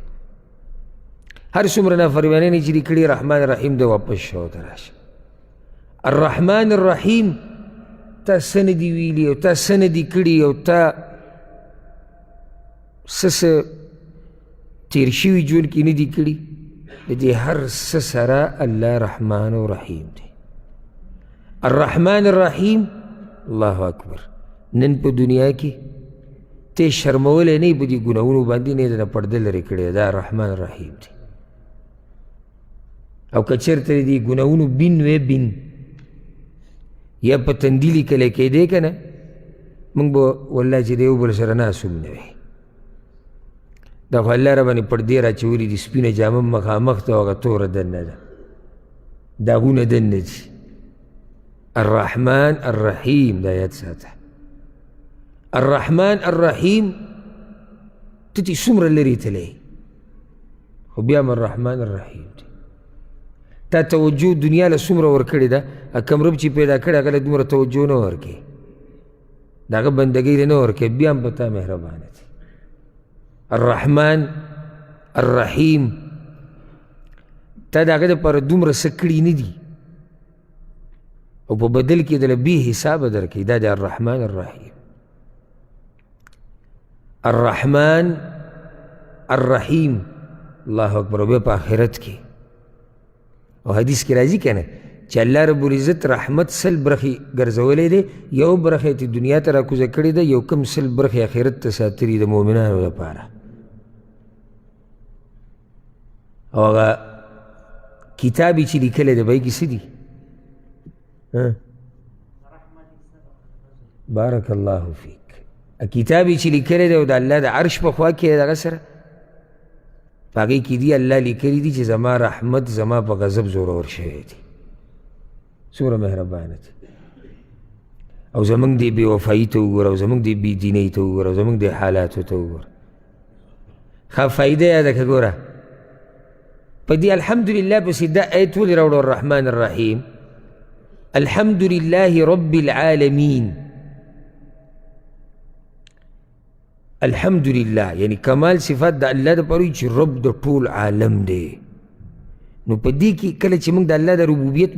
هر څومره نافرمانۍ چې دې کړي رحمان الرحیم دی واپس شه او ته راشه. الرحمن الرحیم تا څه نه دي ویلي او تا څه نه دي کړي او تا څه تېر شوي ژوند کې نه دي کړي، د دې هر څه سره الله رحمان و رحیم دی. الرحمن الرحیم الله اکبر نن په دنیا کې ته شرمولی نه یې په دې ګناهونو باندې نه یې دنه پرده لرې کړې، دا الرحمن الرحیم دی. او که چېرته د دې ګناهونو بین وی بین یا په تندي لیکلی کېدی که نه موږ به والله چې د یو بل سره ناست هم نه وی. دا خو الله راباندې پردې راچولي دي، سپینه جامه مخامخ ته او هغه توره دننه ده، داغونه دننه دي. الرحمن الرحیم دا یاد ساته. الرحمن الرحیم ته چې څومره لرې تللی خو بیا هم الرحمن الرحیم دی. تا توجه دنیا له څومره ورکړې ده، کم رب چې پیدا کړی هغه له دومره توجه نه ورکوي، د هغه بندګۍ له نه ورکوي، بیا هم په تا مهربانه دی. الرحمن الرحیم تا د هغه دپاره دومره څه کړي نه دي او په بدل کې دله بې حسابه درکوي، دا د الرحمن الرحیم. الرحمن الرحیم الله اکبر. او بیا په آخرت کې او حدیث کې راځي که نه چې الله رب العزت رحمت سل برخې ګرځولی دی، یو برخه یې دنیا ته راکوزه کړې ده، یو کم سل برخې آخرت ته ساتلي د مؤمنانو لپاره. او هغه کتاب یې چې لیکلی دی به یې کې څه دي؟ بارک الله فیک. کتاب یې چې لیکلی دی او د الله د عرش په خوا کې دغه سره په هغې کې دي الله لیکلي دي چې زما رحمت زما په غضب زورور شوی دی. څومره مهربانه دی. او زمونږ دې بې وفایي ته وګوره او زمونږ دې بې دینۍ ته وګوره او زمونږ دې حالاتو ته وګوره. ښه فایده یاده که ګوره په دې الحمدلله پسې دا آیت ولې راوړو الرحمن الرحیم؟ الحمد لله رب العالمین. الحمدلله یعنی کمال صفات د الله دپاره وي چې رب د ټول عالم دی. نو په دې کې کله چې موږ د الله د ربوبیت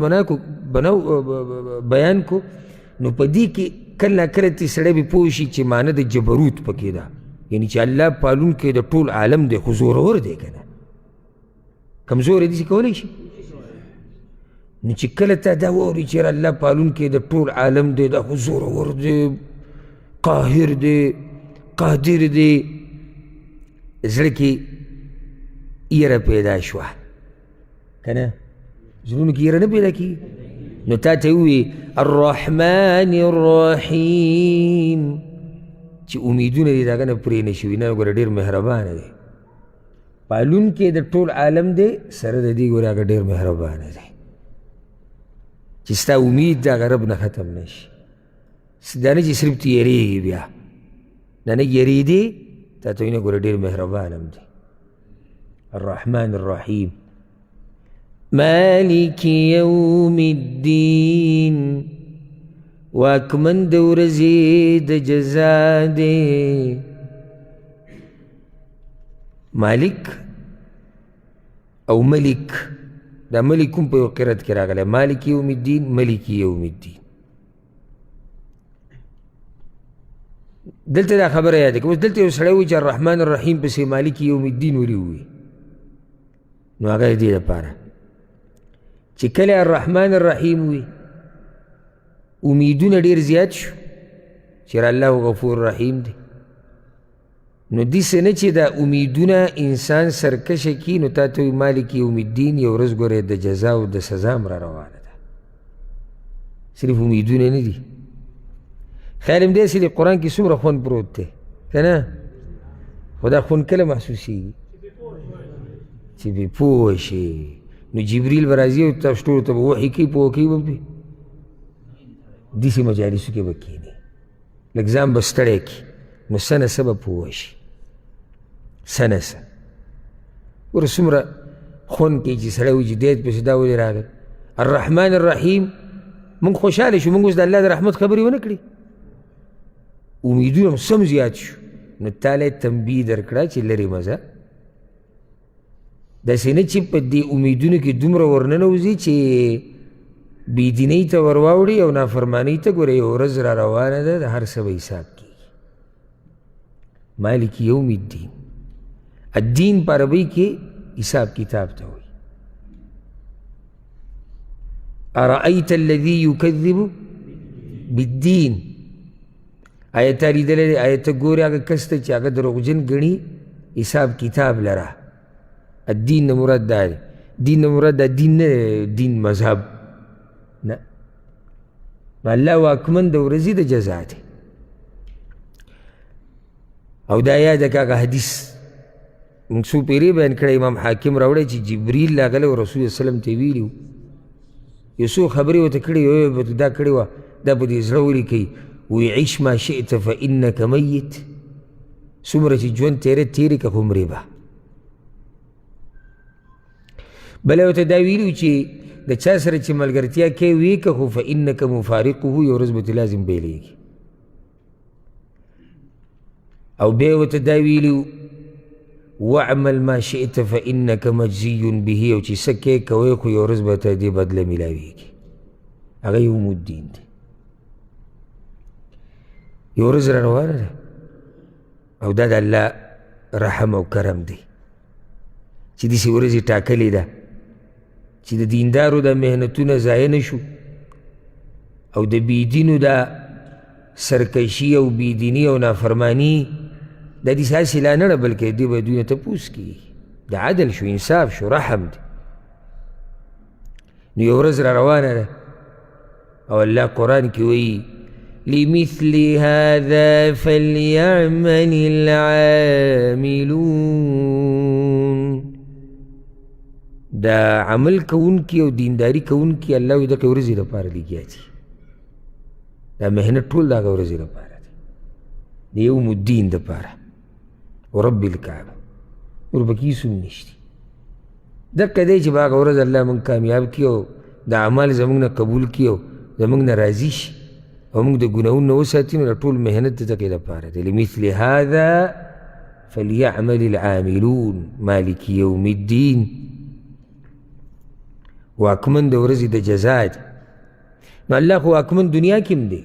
بیان کو نو په دې کې کله نه کله تی سړی به پوه شي چې معنی د جبروت پکې ده، یعنی چې الله پالونکی د ټول عالم دی خو زورور دی که نه کمزوری داسې کولی شي. نو چې کله ته دا واوري چې الله پالونکی د ټول عالم دی، دا خو زورور دی، قاهر دی، قادر دی، زړه کې یره پیدا شوه که نه؟ زړونو کې یره نه پیدا کېږي. نو تا ته ووایي الرحمن الرحیم چې امیدونه دې د هغه نه پرې نه شوي. نه ګوره ډېر مهربانه دی، پالونکی د ټول عالم دی، سره د دې ګوره هغه ډېر مهربانه دی چې ستا امید د هغه رب نه ختم نه شي. دا نه چې صرف ته یېرېږي بیا دا نه یېرېدې تا ته وینه ګوره ډېر مهربان هم دی. الرحمن الرحیم مالک یوم الدین واکمن د ورځې د جزا دی. مالک او ملک دا ملک هم په یو قرت کې راغلی، مالک یوم الدین ملک یوم الدین. دلته دا خبره یاده که اوس دلته یو سړی وایي چې الرحمن الرحیم پسې مالک یوم الدین ولې ووایي؟ نو هغه د دې دپاره چې کله الرحمن الرحیم وي امیدونه ډېر زیات شو چې الله غفور رحیم دی. نو داسې نه چې دا امیدونه انسان سرکشه کي نو تا ته وایي مالک یوم الدین، یو ورځ ګورې د جزا او د سزا هم را روانه ده، صرف امیدونه نه دي. خیال هم داسې د قرآن کې څومره خوند پروت دی که نه؟ خو دا خوند کله محسوسېږي چې بې پوه شي. نو جبریل به راځي او تاسو ټولو ته به وحي کوي، پوه کوي به پرې، داسې مجالسو کې به کښېني لږ ځان به ستړی کړي نو څه نه څه به پوه شي، څه نه څه. ګوره څومره خوند کوي چې سړی وایي چې دی پسې دا ولې راغی. الرحمن الرحیم موږ خوشحاله شو، موږ اوس د الله د رحمت خبرې ونه کړې، امیدونه سم زیات شو. نو تاله تنبیه درکړه چې لرې مزه داسې نه چې په دې امیدونو کې دومره ورننوځي چې بېدینۍ ته ور واوړي او نافرمانۍ ته. ګوره یوه ورځ را روانه ده، د هر څه به حساب کېږي. مالک یوم الدین، الدین په عربۍ کې حساب کتاب ته وایي. ارأیت الذي یکذب بالدین، آیا تا لیدلی دی، آیا ته ګورې هغه کس ته چې هغه دروغجن ګڼي حساب کتاب لره. الدین نه مراد دا دی، دین نه مراد دا دین نه دین مذهب نه. الله واکمن د ورځې د جزا دی. او دا یاد که هغه حدیث موږ څو پیرې بیان کړی، امام حاکم راوړی چې جبریل راغلی او رسول الله وسلم ته ویلي وو، یو څو خبرې ورته کړې وې، دا کړې وه، دا به دې زړه ولیکئ. وی عیش ما شئت فانک میت، څومره چې ژوند تېرې که خو مرې به. بله ورته دا ویلي چې د چا سره چې ملګرتیا کوې ویې که خو فانک مفارقه، یو ورځ به ترې لازم بیلیږي. او بیا ورته دا ویلي واعمل ما شئت فانک مجزی به، او چې څه کوې کوئ خو یو ورځ به ته دې بدله میلاویږي. هغه یوم الدین دی. یو ورځ را روانه ده او دا د الله رحم او کرم دی چې داسې ورځې ټاکلې ده چې د دیندارو دا محنتونه ضایع نه شو، او د بېدینو دا سرکشي او بېدیني او نافرماني دا داسې هسې لا نه ده، بلکې دې به دوی نه تپوس کېږي. د عدل شو، انصاف شو، رحم دی. نو یو ورځ را روانه ده او الله قرآن کې وایي لمثل هذا فليعمل العاملون. دا عمل کوونکي او دینداري کوونکي الله وایي دغه ورځې لپاره لګیا دي. دا محنت ټول د هغه ورځې لپاره دی، د یوم الدین دپاره. ورب الکعبه ورپکې هېڅ هم نشته. دقه دی چې په هغه ورځ الله موږ کامیاب کړي او د اعمال زموږ نه قبول کړي او زموږ نه راضي شي او موږ د ګناهونو نه وساتي. نو دا ټول محنت د دغې لپاره دی. لمثل هذا فليعمل العاملون مالک یوم الدین. واکمن د ورځې د جزا دی. نو الله خو واکمن دنیا کې هم دی،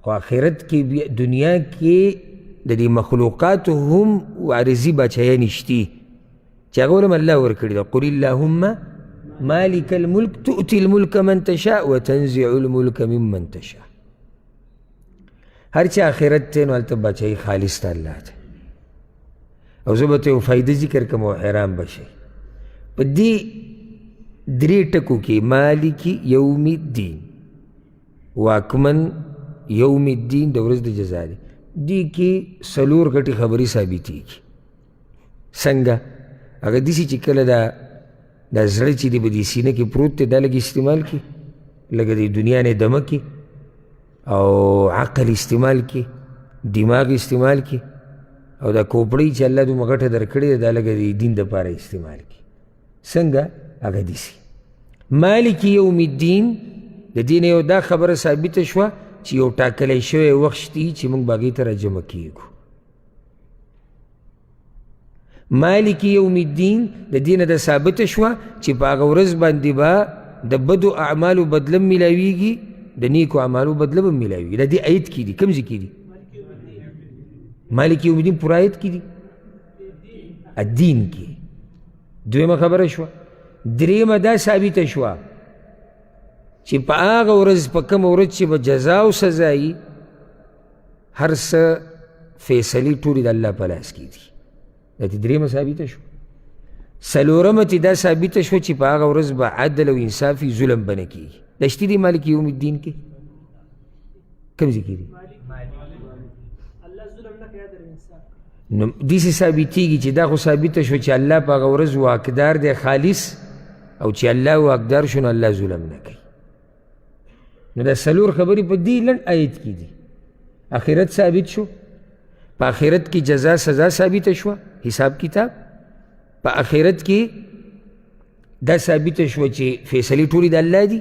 خو آخرت کې دنیا کې د دې مخلوقاتو هم عارضي باچایانې شتي چې هغه هم الله ورکړي ده. قل اللهم مالک الملک تؤتي الملک من تشاء وتنزع الملک ممن تشاء. هر چې آخرت ته نو هلته باچایي خالص ته الله ته. او زه به ته یو فایده ذکر کوم او حیران به شئ. په دې درې ټکو کې مالک یوم الدین، واکمن یوم الدین د ورځ د جزا دی، دې کې څلور غټې خبرې ثابتېږي. څنګه؟ هغه داسې چې کله دا زړه چې دی په دې سینه کې پروت دی دا لږ استعمال کړي، لږ د دنیا نه دمه کړي او عقل استعمال کړي، دماغ استعمال کړي، او دا کوپړۍ چې الله دومره غټه درکړې ده دا لږ د دین دپاره استعمال کړي. څنګه؟ هغه داسې مالک یوم الدین. د دې نه یو دا خبره ثابته شوه چې یو ټاکلی شوی وخت شته چې موږ به هغې ته راجمع کېږو. مالک یوم الدین د دې نه دا ثابته شوه چې په هغه ورځ باندې به د بدو اعمالو بدله میلاویږي، د نیکو اعمالو بدله به میلاویږي. دا دې آیت کې دي. کوم ځای کې دي؟ مالک یوم الدین پوره آیت کې دي، الدین کې. دویمه خبره شوه. دریمه دا ثابته شوه چې په هغه ورځ په کومه ورځ چې به جزا او سزا یي، هر څه فیصلې ټولې د الله په لاس کې دي. دا دې دریمه ثابته شوه. څلورمه چې دا ثابته شوه چې په هغه ورځ به عدل او انصاف وي، ظلم به نه کېږي. دا شته دي مالک یوم الدین کې؟ کوم ځای کې دي؟ نو داسې ثابتېږي چې دا خو ثابته شوه چې الله په هغه ورځ واکدار دی خالص، او چې الله واکدار شو نو الله ظلم نه کوي. نو دا څلور خبرې په دې لنډ آیت کې دي. آخرت ثابت شو، په آخرت کی جزا سزا ثابت شو، حساب کتاب. په آخرت کی دا ثابت شو چې فیصلې ټولې د الله دي،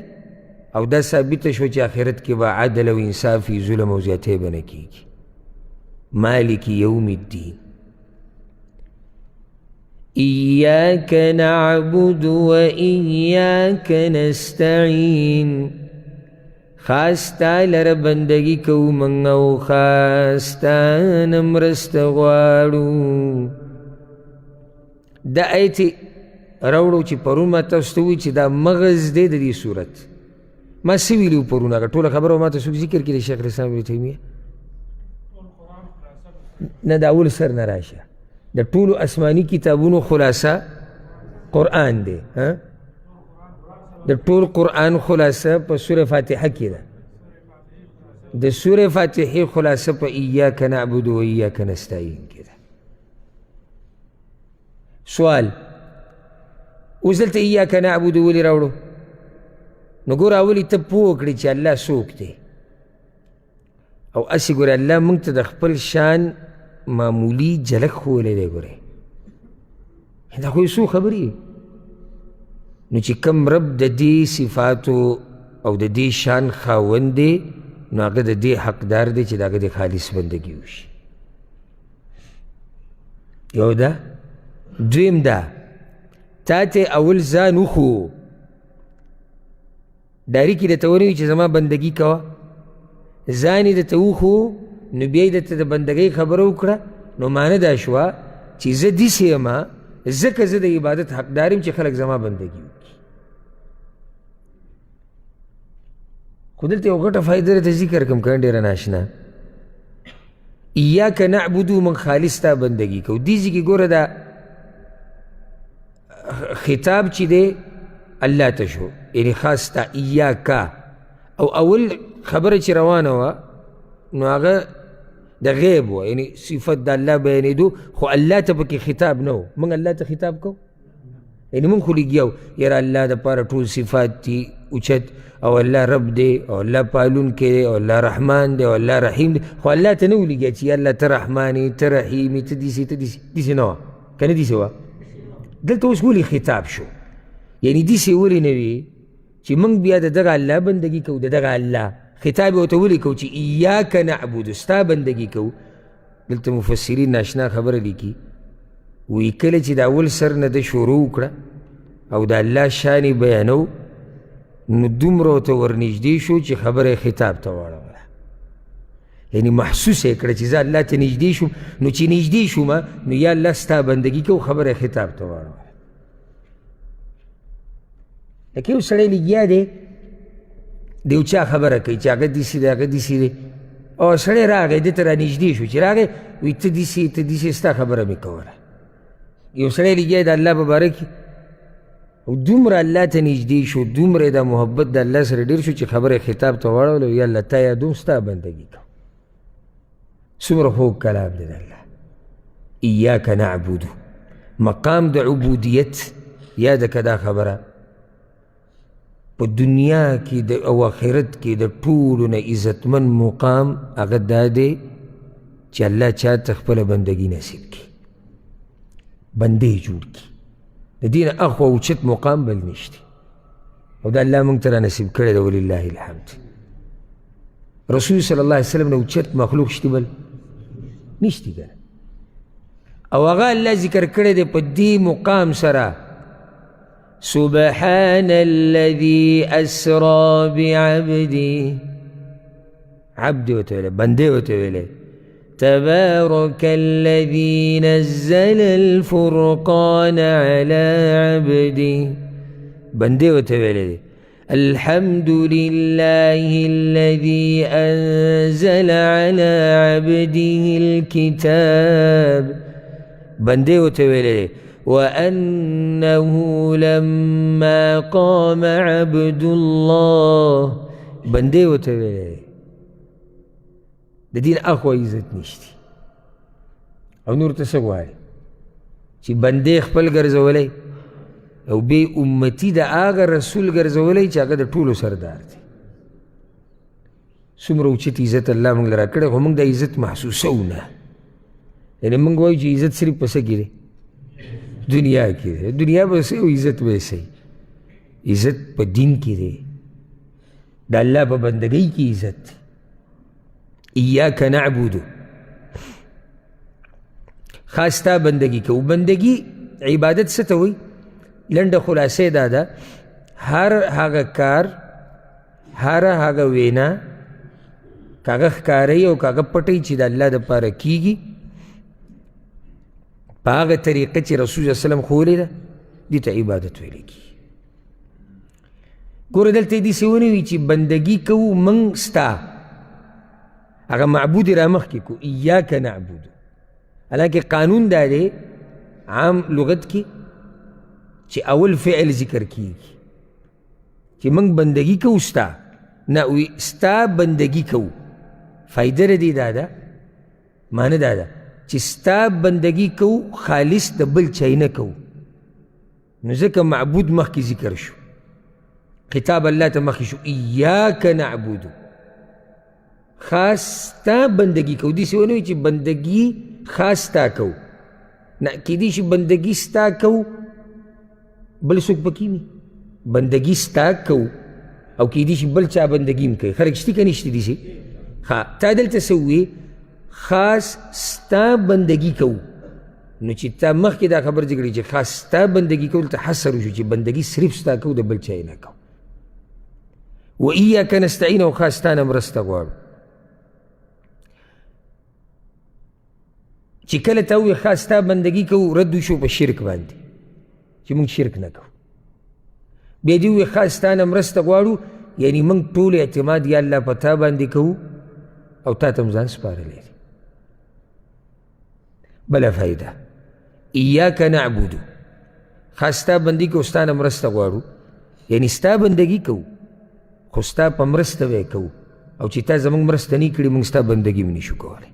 او دا ثابت شو چې آخرت کې به عدل او انصافي ظلم او زیاتۍ به نه کېږي. مالک یوم الدین. ایاک نعبد و ایاک نستعین. خاص تا لره بندگی کوو موږ او خاص تا نه مرسته غواړو. دا آیت راوړو چې پرون ما تاسو ته ووایي چې دا مغز دی د دې صورت. ما څه ویلي وو پرون؟ هغه ټوله خبره ما ته څوک ذکر کړي؟ شیخ الاسلام ابن تیمیه نه، د اول سر نه راشه. د ټولو آسماني کتابونو خلاصه قرآن دی. د ټول قرآن خلاصه په سوره فاتحه کې ده. د سوره فاتحه خلاصه په ایاک نعبد و ایاک نستعین کې ده. سوال، اوس دلته ایاک نعبد ولې راوړو؟ نو ګوره اولې ته پوه کړې چې الله څوک دی، او اسې ګوره الله موږ ته د خپل شان معمولي جلک ښوولی دی. ګورې دا خو یې څو خبرې، نو چې کم رب د دې صفاتو او د دې شان خاوند دی، نو هغه د دې حقدار دی چې د هغه د خالص بندګي وشي. یو ده. دویم ده، تا ته اول ځان وښو، ډاري کې درته ونوي چې زما بندګي کوه، ځان یې درته وښو، نو بیا یې درته د بندګۍ خبره وکړه، نو معنه دا شوه چې زه داسې یم ځکه زه د عبادت حقدار یم چې خلک زما بندګي وکړي. خو دلته یو غټه فایده درته ذکر کړم، که ډېره ناشنا. ایاک نعبدو، موږ خالص تا بندګي کوو. دې ځای کې ګوره دا خطاب چې دی الله ته شو، یعنې خاص تا ایاکا. او اول خبره چې روانه وه نو هغه د غیب وه، یعنې صفت د الله بیانېدو، خو الله ته پکې خطاب نه و. موږ الله ته خطاب کوو، یعنې موږ خو لګیا وو یاره الله دپاره ټول صفات دي اوچت، او الله رب دی، او الله پالونکی دی، او الله رحمان دی، او الله رحیم دی. خو الله ته نه و لګیا چې یا الله ته رحمان یې، ته رحیم یې، ته داسې ته داسې. داسې نه وه، که نه داسې وه؟ دلته اوس ولې خطاب شو؟ یعنی داسې ولې نه وي چې موږ بیا د دغه الله بندګي کوو، د دغه الله خطاب یې ورته ولې کوو چې ایاک نعبدو، ستا بندګي کوو. دلته مفسرین ناشنا خبره لیکي، وایي کله چې د اول سر نه ده شروع وکړه او د الله شان یې بیانو، نو دومره ورته ورنږدې شو چې خبره یې خطاب ته واړوله. یعنی محسوس یې کړه چې زه الله ته نږدې شوم، نو چې نږدې شوم نو یا الله ستا بندګي کوو، خبره یې خطاب ته واړوله. لکه یو سړی لګیا دی، د یو چا خبره کوي چې هغه داسې دی، هغه داسې دی، او سړی راغی دې ته را نږدې شو، چې راغی وایي ته داسې ته داسې، ستا خبره مې کوله. یو سړی لګیا د الله په باره کې، او دومره الله ته نږدې شو، دومره د محبت د الله سره ډېر شو چې خبره یې خطاب ته واړوله، یا الله تا یادوم، ستا بندګي کوم. څومره خوږ کلام دی د الله. ایاک نعبدو، مقام د عبودیت یاده که دا خبره. په دنیا کې او آخرت کې د ټولو نه عزتمن مقام هغه دا دی چې الله چا ته خپله بندګي نصیب کړي، بندې جوړ کړي. د دې نه اخوا اوچت مقام بل نشته، او دا الله موږ ته را نصیب کړی ده، ولله الحمد. رسول صلی الله علیه وسلم نه اوچت مخلوق شته بل نشته که، او هغه الله ذکر کړی دی په دې مقام سره. سبحان الذي أسرى بعبده، عبد وتوله، بندي وتوله. تبارك الذي نزل الفرقان على عبده، بندي وتوله. الحمد لله الذي أنزل على عبده الكتاب، بندي وتوله. وأنه لما قام عبد الله، بندې ورته ویلی د دین اخوا عزت نشتی. او نور ته څه غواړي چې بندې خپل ګرځولی او بې امتي د هغه رسول ګرځولی چې هغه د ټولو سردار دی. څومره اوچت عزت الله موږ له راکړی خو موږ دا عزت محسوسوو نه یعنې موږ وایو چې عزت صرف په څه کې دی دنیا کې دی دنیا به څه او عزت به څه عزت په دین کې دی د الله په بندګۍ کې عزت ایاک نعبدو خاص تا بندگی کوو بندگی عبادت څه ته وایي لنډه خلاصه دا ده هر هغه کار هر هغه وینا کاغه ښکاروي او کاغه پټوي چې د الله دپاره کیږي په هغه طریقه چې رسول صلی وسلم ښوولې ده دې ته عبادت ویلی کېږي ګوره دلته یې داسې ونه وي چې بندګي کوو موږ ستا هغه معبود یې را مخکې کړو ایاک نعبدو حالانکه قانون دا دی عام لغت کې چې اول فعل ذکر کیږي چې موږ بندګي کوو ستا نه وي ستا بندګي کوو فایده د دې دا ده معنی دا ده چې ستا بندګي کوو خالص د بل چای نه کوو نو ځکه معبود مخکې ذکر شو خطاب الله ته مخکې شو ایاک نعبدو خاص ستا بندګي کوو داسې ونه وي چې بندګي خاص ستا کوو نه کیدای شي بندګي ستا کوو بل څوک پکې وي بندګي ستا کوو او کیدای شي بل چا بندګي هم کوي فرق شته که نشته داسې ها تا دلته څه ووې خاص ستا بندګي کوو نو چې تا مخکې دا خبر ذکر چې خاص ستا بندګي کوو دلته حصر وشو چې بندګي صرف ستا کوو د بل چا یې نه کوو و ایاک نستعین او خاص تا نه مرسته غواړو چې کله ته ووایې خاص ستا بندګي کوو رد وشو په شرک باندې چې موږ شرک نه کوو بیا دې ووایې خاص ستا نه مرسته غواړو یعنې موږ ټول اعتماد یا الله په تا باندې کوو او تا ته م ځان سپارلی دی بله فایده ایاک نعبدو خاص ستا بندګي کوو ستا نه مرسته غواړو یعنې ستا بندګي کوو خو ستا په مرسته به یې کوو او چې تا زموږ مرسته نه کړي موږ ستا بندګي م نشو کولی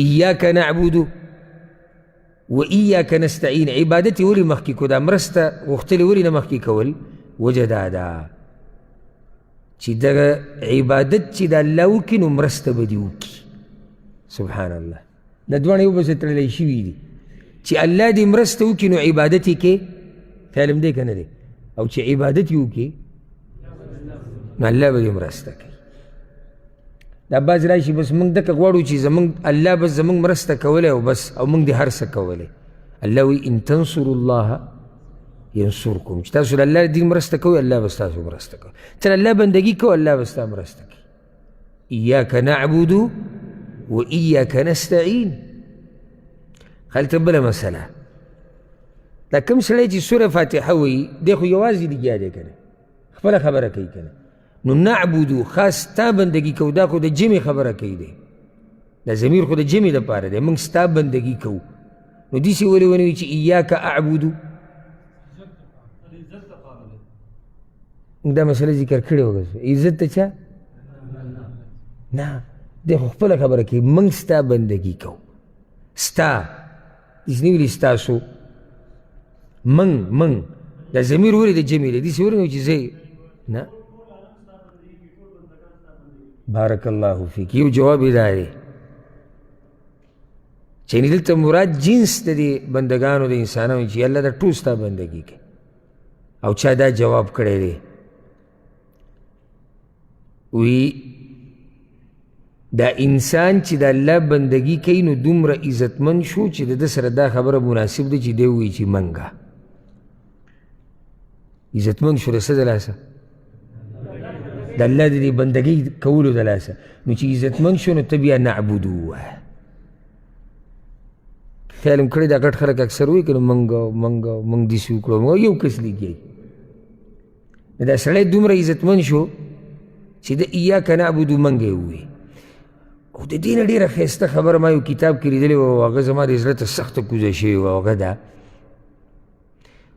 ایاک نعبدو و ایاک نستعین عبادت یې ولې مخکې کړو دا مرسته غوښتلې ولې نه مخکې کول وجه دا ده چې دغه عبادت چې د الله وکړي نو مرسته به دې وکړي سبحان الله دا دواړه یو بل سره تړلی شوي دي چې الله دې مرسته وکړي نو عبادت یې کې خیال هم دی که نه دی او چې عبادت یې وکړي نو الله به دې مرسته کوي دا باز راشي بس موږ دکه غواړو چې زموږ الله بس زموږ مرسته کولی او بس او موږ دې هر څه کولی الله وایي ان تنصروا الله ینصرکم چې تاسو د الله دین مرسته کوئ الله به ستاسو مرسته کوي چې د الله بندګي کوو الله به ستا مرسته کوي ایاک نعبدو و ایاک نستعین هلته بله مسله دا کوم سړی چې سوره فاتحه وایي دی خو یوازې لګیا دی که نه خپله خبره کوي که نه نو نعبدو خاص ستا بندګي کوو دا خو د جمع خبره کوي دی دا ضمیر خو د جمع دپاره دی موږ ستا بندګي کوو نو داسې ولې ونه وي چې ایاک اعبدو دا مسله ذکر کړې وګه عزت ته چا نه دی خو خپله خبره کوي موږ ستا بندګي کوو ستا داسې نه ویلي ستاسو موږ دا ضمیر ولې د جمع دی داسې ولې نه وي چې زه نه بارک الله فیک یو جواب یې دا دی چې دلته مراد جنس د دې بندګانو د انسانانو چې الله دا ټول ستا بندګي کوي او چا دا جواب کړی دی وی دا انسان چې د الله بندګي کوي نو دومره عزتمند شو چې د ده سره دا خبره مناسب ده چې دی ووایي چې منګه عزتمند شو د څه د لاسه د الله د دې بندګۍ کولو د لاسه نو چې عزتمند شو نو ته بیا نعبدو ووایه خیال م کړی دا غټ خلک اکثر وایي که نو موږ داسې وکړو یو کس لګیایي دا سړی دومره عزتمند شو چې د ایاک نعبدو منګه یې ووایي او د دې نه ډېره ښایسته خبره ما یو کتاب کې لیدلې وه او هغه زما د زړه ته سخته کوزه شوې وه هغه ده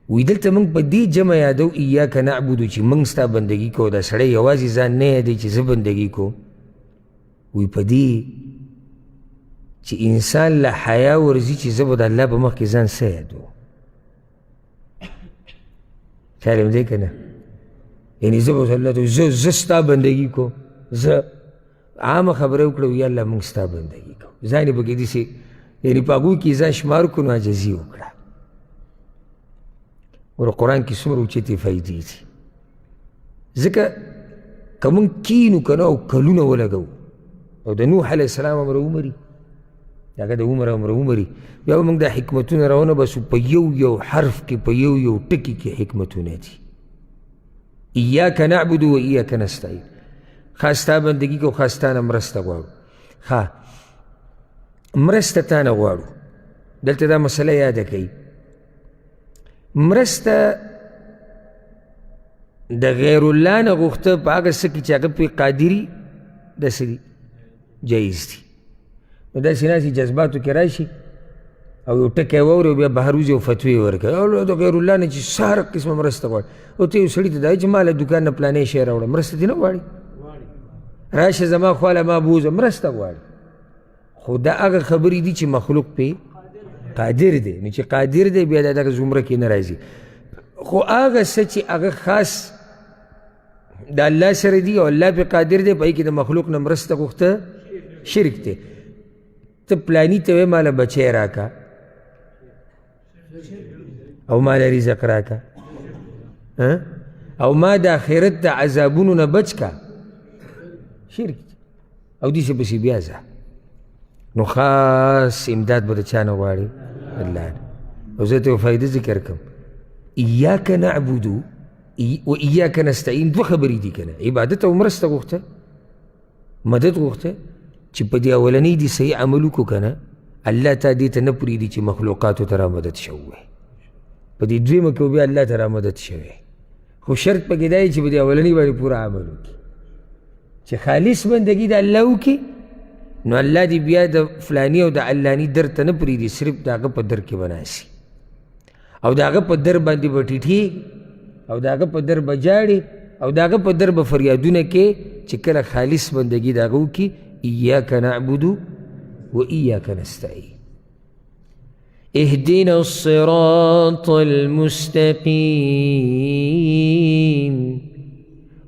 وی دلته موږ په دې جمع یادو ایاک نعبدو چې موږ ستا بندګي کوو دا سړی یوازې ځان نه یادوي چې زه بندګي کوم وی په دې چې انسان له حیا ورځي چې زه به د الله په مخ کې ځان څه یادوم خیال م دی که نه یعنی زه به الله ته زه ستا بندګي کوم، زه عامه خبره وکړه یا الله موږ ستا بندګي کوو، ځان یې پکې داسې یعنی په هغوی کې ځان شمار کړو، نو عاجزي وکړه. ګوره قرآن کې څومره اوچتې فایدې دي. ځکه که موږ کینو که نه او کلونه ولګوو او د نوح علیه السلام امر ومري، هغه د عمر امر ومري، بیا به موږ دا حکمتونه راونه بسو په یو حرف کې، په یو ټکي کې حکمتونه دي. ایاک نعبد و ایاک نستعین، خاص ستا بندګي کوو، خاص تا نه مرسته غواړو. ښه مرسته تا نه غواړو، دلته دا مسله یاده کوي، مرسته د غیر الله نه غوښته په هغه څه کې چې هغه پرې قادري داسې دي جایز دي. نو داسې ناسې جذباتو کې راشي او یو ټکی واوري او بیا بهر وځي او فتوې ورکوي، او د غیر الله نه چې هر قسمه مرسته غواړي، او ته یو سړي ته دا وایي چې ما له دوکان نه پلانې شی راوړه، مرسته دې نه غواړي، راشه زما خواله ما بوځه، مرسته غواړي. خو دا هغه خبرې دي چې مخلوق پې قادر دی، نو چې قادر دی بیا د دغه زمره کې نه راځي. خو هغه څه چې هغه خاص د الله سره دي او الله پې قادر دی، په هغې کې د مخلوق نه مرسته غوښته شرک دی. ته پلاني ته وایې ماله بچی راکه او ماله رزق راکه، او ما د آخرت د عذابونو نه بچ کا، شرک دی. او داسې پسې بیا ځه، نو خاص امداد به د چا نه غواړي؟ الله نه. او زه ته یو فایده ذکر کړم، ایاک نعبدو و ایاک نستعین، دوه خبرې دي که نه، عبادت او مرسته غوښته، مدد غوښته، چې په دې اولنۍ دي صحیح عمل وکړو که نه، الله تا دې ته نه پرېږدي چې مخلوقاتو ته را مدد شوی، په دې دویمه کې بیا الله ته را مدد شوی. خو شرط پکې دا چې په دې اولنۍ باندې پوره عمل وکړي، چې خالص بندګي د الله وکړي، نو الله دې بیا د فلاني او د علاني در ته نه پرېږدي، صرف د هغه په در کې به ناستي او د هغه په در باندې به ټیټېږي او د هغه په در به جاړي او د هغه په در به فریادونه کې، چې کله خالص بندګي د هغه وکړي، ایاک نعبد و ایاک نستعین. اهدنا الصراط المستقیم،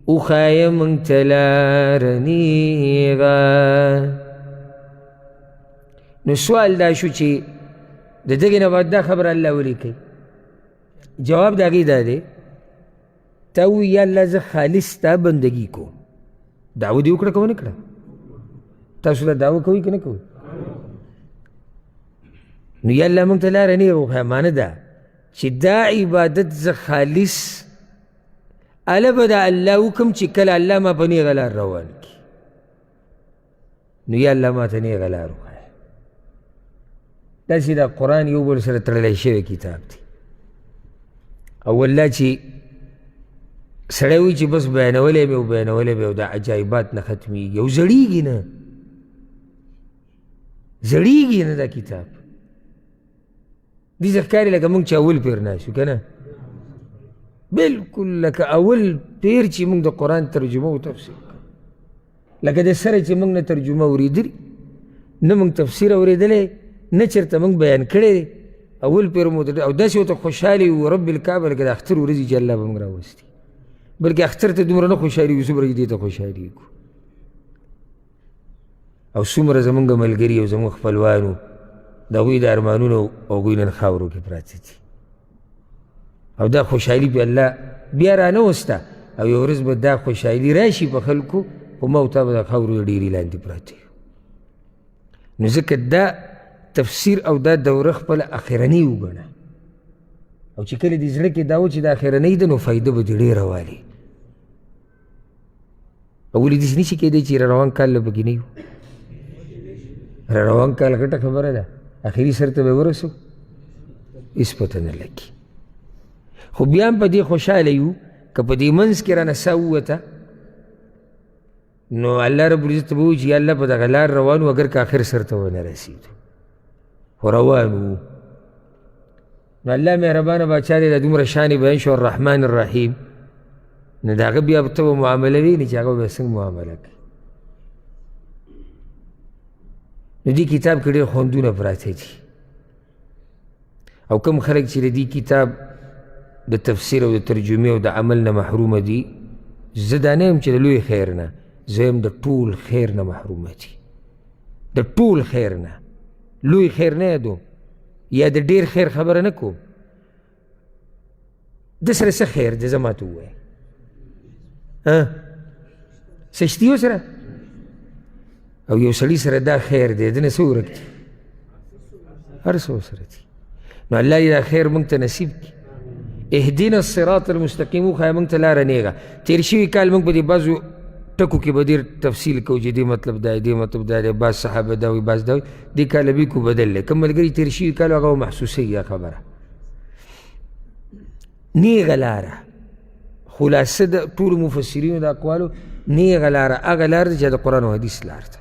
وښایه موږ ته لاره نیغه. نو سوال دا شو چې د دغې نه بعد دا خبره الله ولې کوي؟ جواب د هغې دا دی، تا ووایي یا الله زه خالص ستا بندګي کوم، دعوه دې وکړه که ونه کړه؟ تاسو دا دعوه کوئ که نه کوئ؟ نو یا الله موږ ته لاره نیغه وښایه، معنه ده چې دا عبادت زه خالص اله به د الله وکړم چې کله الله ما په نیغه لار روان کړي. نو یا الله ما ته نیغه لار وښایه. داسې دا قرآن یو بل سره تړلی شوی کتاب دی، او والله چې سړی وایي چې بس بیانولی مې او بیانولی مې او دا عجایبات نه ختمیږي او زړیږي نه، زړیږي نه دا کتاب. دې ته ښکاري لکه موږ چې اول پیر ناست یو که نه، بلکل لکه اول پیر چې موږ د قرآن ترجمه او تفسیر کوو، لکه د سره چې موږ نه ترجمه اورېدلي، نه موږ تفسیر اورېدلی، نه چېرته موږ بیان کړی، اول پیر مو او داسې ورته خوشحالي و رب الکعبه لکه د اختر ورځې چې الله به موږ راوستي، بلکې اختر ته دومره نه خوشحالي وو څومره چې دې ته خوشحالي وکړو. او څومره زمونږ ملګري او زمونږ خپلوانو د هغوی د ارمانونو او هغوی نن خاورو کې پراته دي، او دا خوشحالي پې الله بیا رانه وسته، او یو ورځ به دا خوشحالي راشي په خلکو، خو ما او تا به د خاورو د ډېرې لاندې پراته یو. نو ځکه دا تفسیر او دا دوره خپله اخرنۍ وګڼه، او چې کله دې زړه کې دا و چې دا اخرنۍ ده، نو فایده به دې ډېره والي. او ولې داسې نشي کېدی چې روان کال له پکې نه یو، روان کال غټه خبره ده، اخري سر ته به ورسو هېڅ پته نه لګي. خو بیا هم په دې خوشحاله یو که په دې منځ کې رانه سا ووته، نو الله رب العزت به وایي چې یا الله په دغه لار روان و، اگر که آخر سر ته ونه رسېدو خو روان وو. نو الله مهربانه بادشاه دی، دا دومره شان بیان شو الرحمن الرحیم، نو د هغه بیا ته به معامله وینې چې هغه به څنګه معامله کوي. نو دې کتاب کې ډېر خوندونه پراته دي، او کوم خلک چې د دې کتاب د تفسیر او د ترجمې او د عمل نه محرومه دي، زه دا نه یم چې د لوی خیر نه، زه یم د ټول خیر نه محرومه دي، د ټول خیر نه. لوی خیر نه یادوم یا د ډېر خیر خبره نه کوم، د سره څه خیر دی زه ماته ووایه، څه شتي ورسره؟ او یو سړي سره دا خیر دی د نه څه ورک دي، هر څه ورسره دي. نو الله دې دا خیر موږ ته نصیب کړي. اهدنا الصراط المستقیم وښایه موږ ته لاره نیغه. تېر شوي کال موږ په دې بعضو ټکو کې به ډېر تفصیل کوو چې دې مطلب دا دی، دې مطلب دا دی، بعض صحابه دا وي بعض دا وي. دې کال به کو بدل دی، کوم ملګري تېر شوي کال هغه محسوسوي دا خبره. نیغه لاره خلاصه د ټولو مفسرینو د اقوالو، نیغه لاره هغه لاره ده چې د قرآن او حدیث لار ده.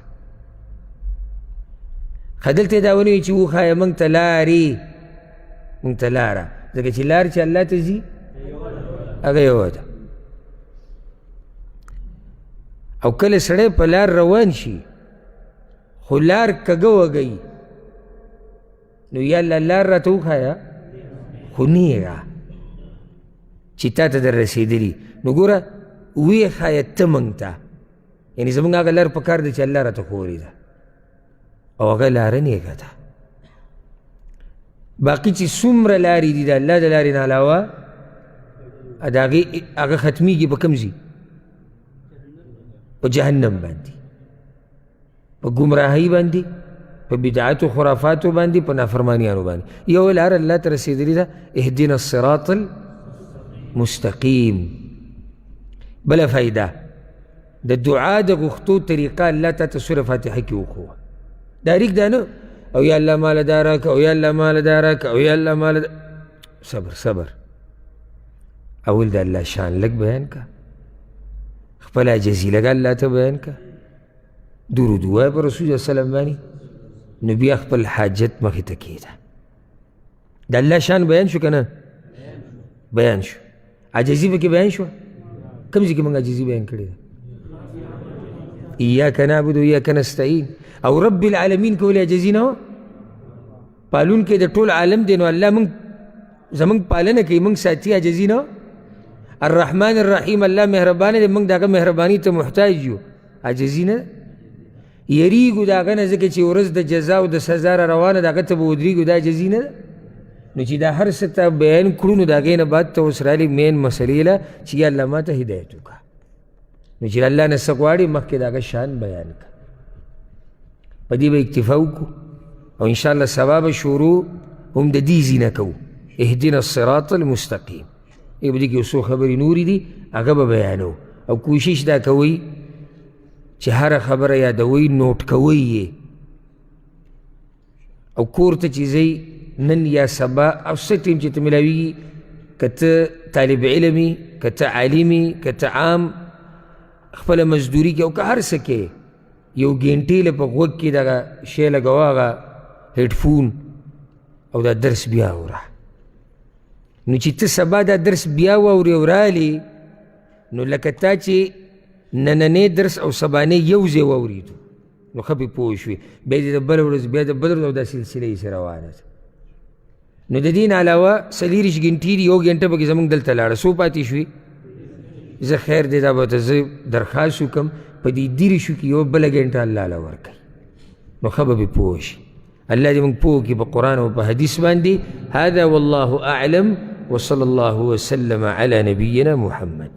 ښه دلته یې دا ونه وي چې وښایه موږ ته لارې، موږ ته لاره، ځکه چې لار چې الله ته ځي هغه یوه ده. او کله سړی په لار روان شي خو لار کږه وږئ، نو یا الله لار راته وښایه خو نیغه چې تا ته در رسېدلي. نو ګوره ویې ښایه ته موږ ته، یعنې زموږ هغه لار په کار ده چې الله راته ښورې ده او هغه لاره نیغه ده. باقي چې څومره لارې دي د الله د لارې نه علاوه د هغې هغه ختمیږي په کوم ځي؟ په جهنم باندې، په ګمراهۍ باندې، په بدعاتو خرافاتو باندې، په نافرمانیانو باندې. یو لار الله ته رسېدلې ده، اهدنا الصراط المستقیم. بله فایده د دعا د غوښتو طریقه الله تا ته سوره فاتحه کې وښوه. ډایرکټ دا نه او یا الله ماله دا راکه او یا الله ماله دا راکه او یا الله ماله دا. صبر صبر، اول د الله شان لږ بیان که، خپل عاجزي لږ الله ته بیان که، درود ووایه په رسول الله سلم باندې، نو بیا خپل حاجت مخې ته کېده. د الله شان بیان شو که نه؟ بیان شو. عاجزي پکې بیان شوه؟ کوم ځای کې موږ عاجزي بیان کړې ده؟ ایاک نعبد و ایاک نستعین. او رب العالمین کولې عاجزي نه وه؟ پالونکی د ټول عالم دی، نو الله موږ زموږ پالنه کوي، موږ ساتي، عاجزي نه وه؟ الرحمن الرحیم، الله مهربان دی، موږ د هغه مهرباني ته محتاج یو، عاجزي نه ده؟ یریږو د هغه نه ځکه چې ورځ د جزا او د سزا را روانه ده، هغه ته به ودرېږو، دا عاجزي نه ده؟ نو چې دا هر څه ته بیان کړو، نو د هغې نه بعد ته اوس رالې مین مسلې له چې یا الله ما ته هدایت وکړه. نو چې الله نه څه غواړي مخکې د هغه شان بیان کړه. په دې به اکتفا وکړو او انشاءالله سبا به شروع هم د دې ځینه کوو، اهدنا الصراط المستقیم. ای په دې کې یو څو خبرې نورې دي هغه به بیانو، او کوشش دا کوئ چې هره خبره یادوئ، نوټ کوئ یې، او کور ته چې ځئ نن یا سبا او څه ټیم چې ته میلاویږي، که ته طالب علمي، که ته عالمي، که ته عام خپله مزدوري کې او که هر څه کې، یو ګینټې له په غوږ کې دغه شی لګوه، هغه هیډفون، او دا درس بیا اوره. نو چې ته سبا دا درس بیا واورې او رالې، نو لکه تا چې نننی درس او سبانۍ یو ځای واورېدو، نو ښه پرې پوه شوې، بیا دې د بله ورځ بیا د بله ورځ او دا سلسله یې روانه ده. نو د دې نه علاوه 40 ګنټې دي، یو ګنټه پکې زموږ دلته لاړه، څو پاتې شوې؟ زه خیر دی دا به ته زه درخواست وکړم په دې 30 کې یو بله ګنټه الله له ورکوي، نو ښه به پرې پوه شي. الله دې موږ پوه کړي په قرآن او په حدیث باندې. هذا والله اعلم وصلى الله وسلم على نبينا محمد.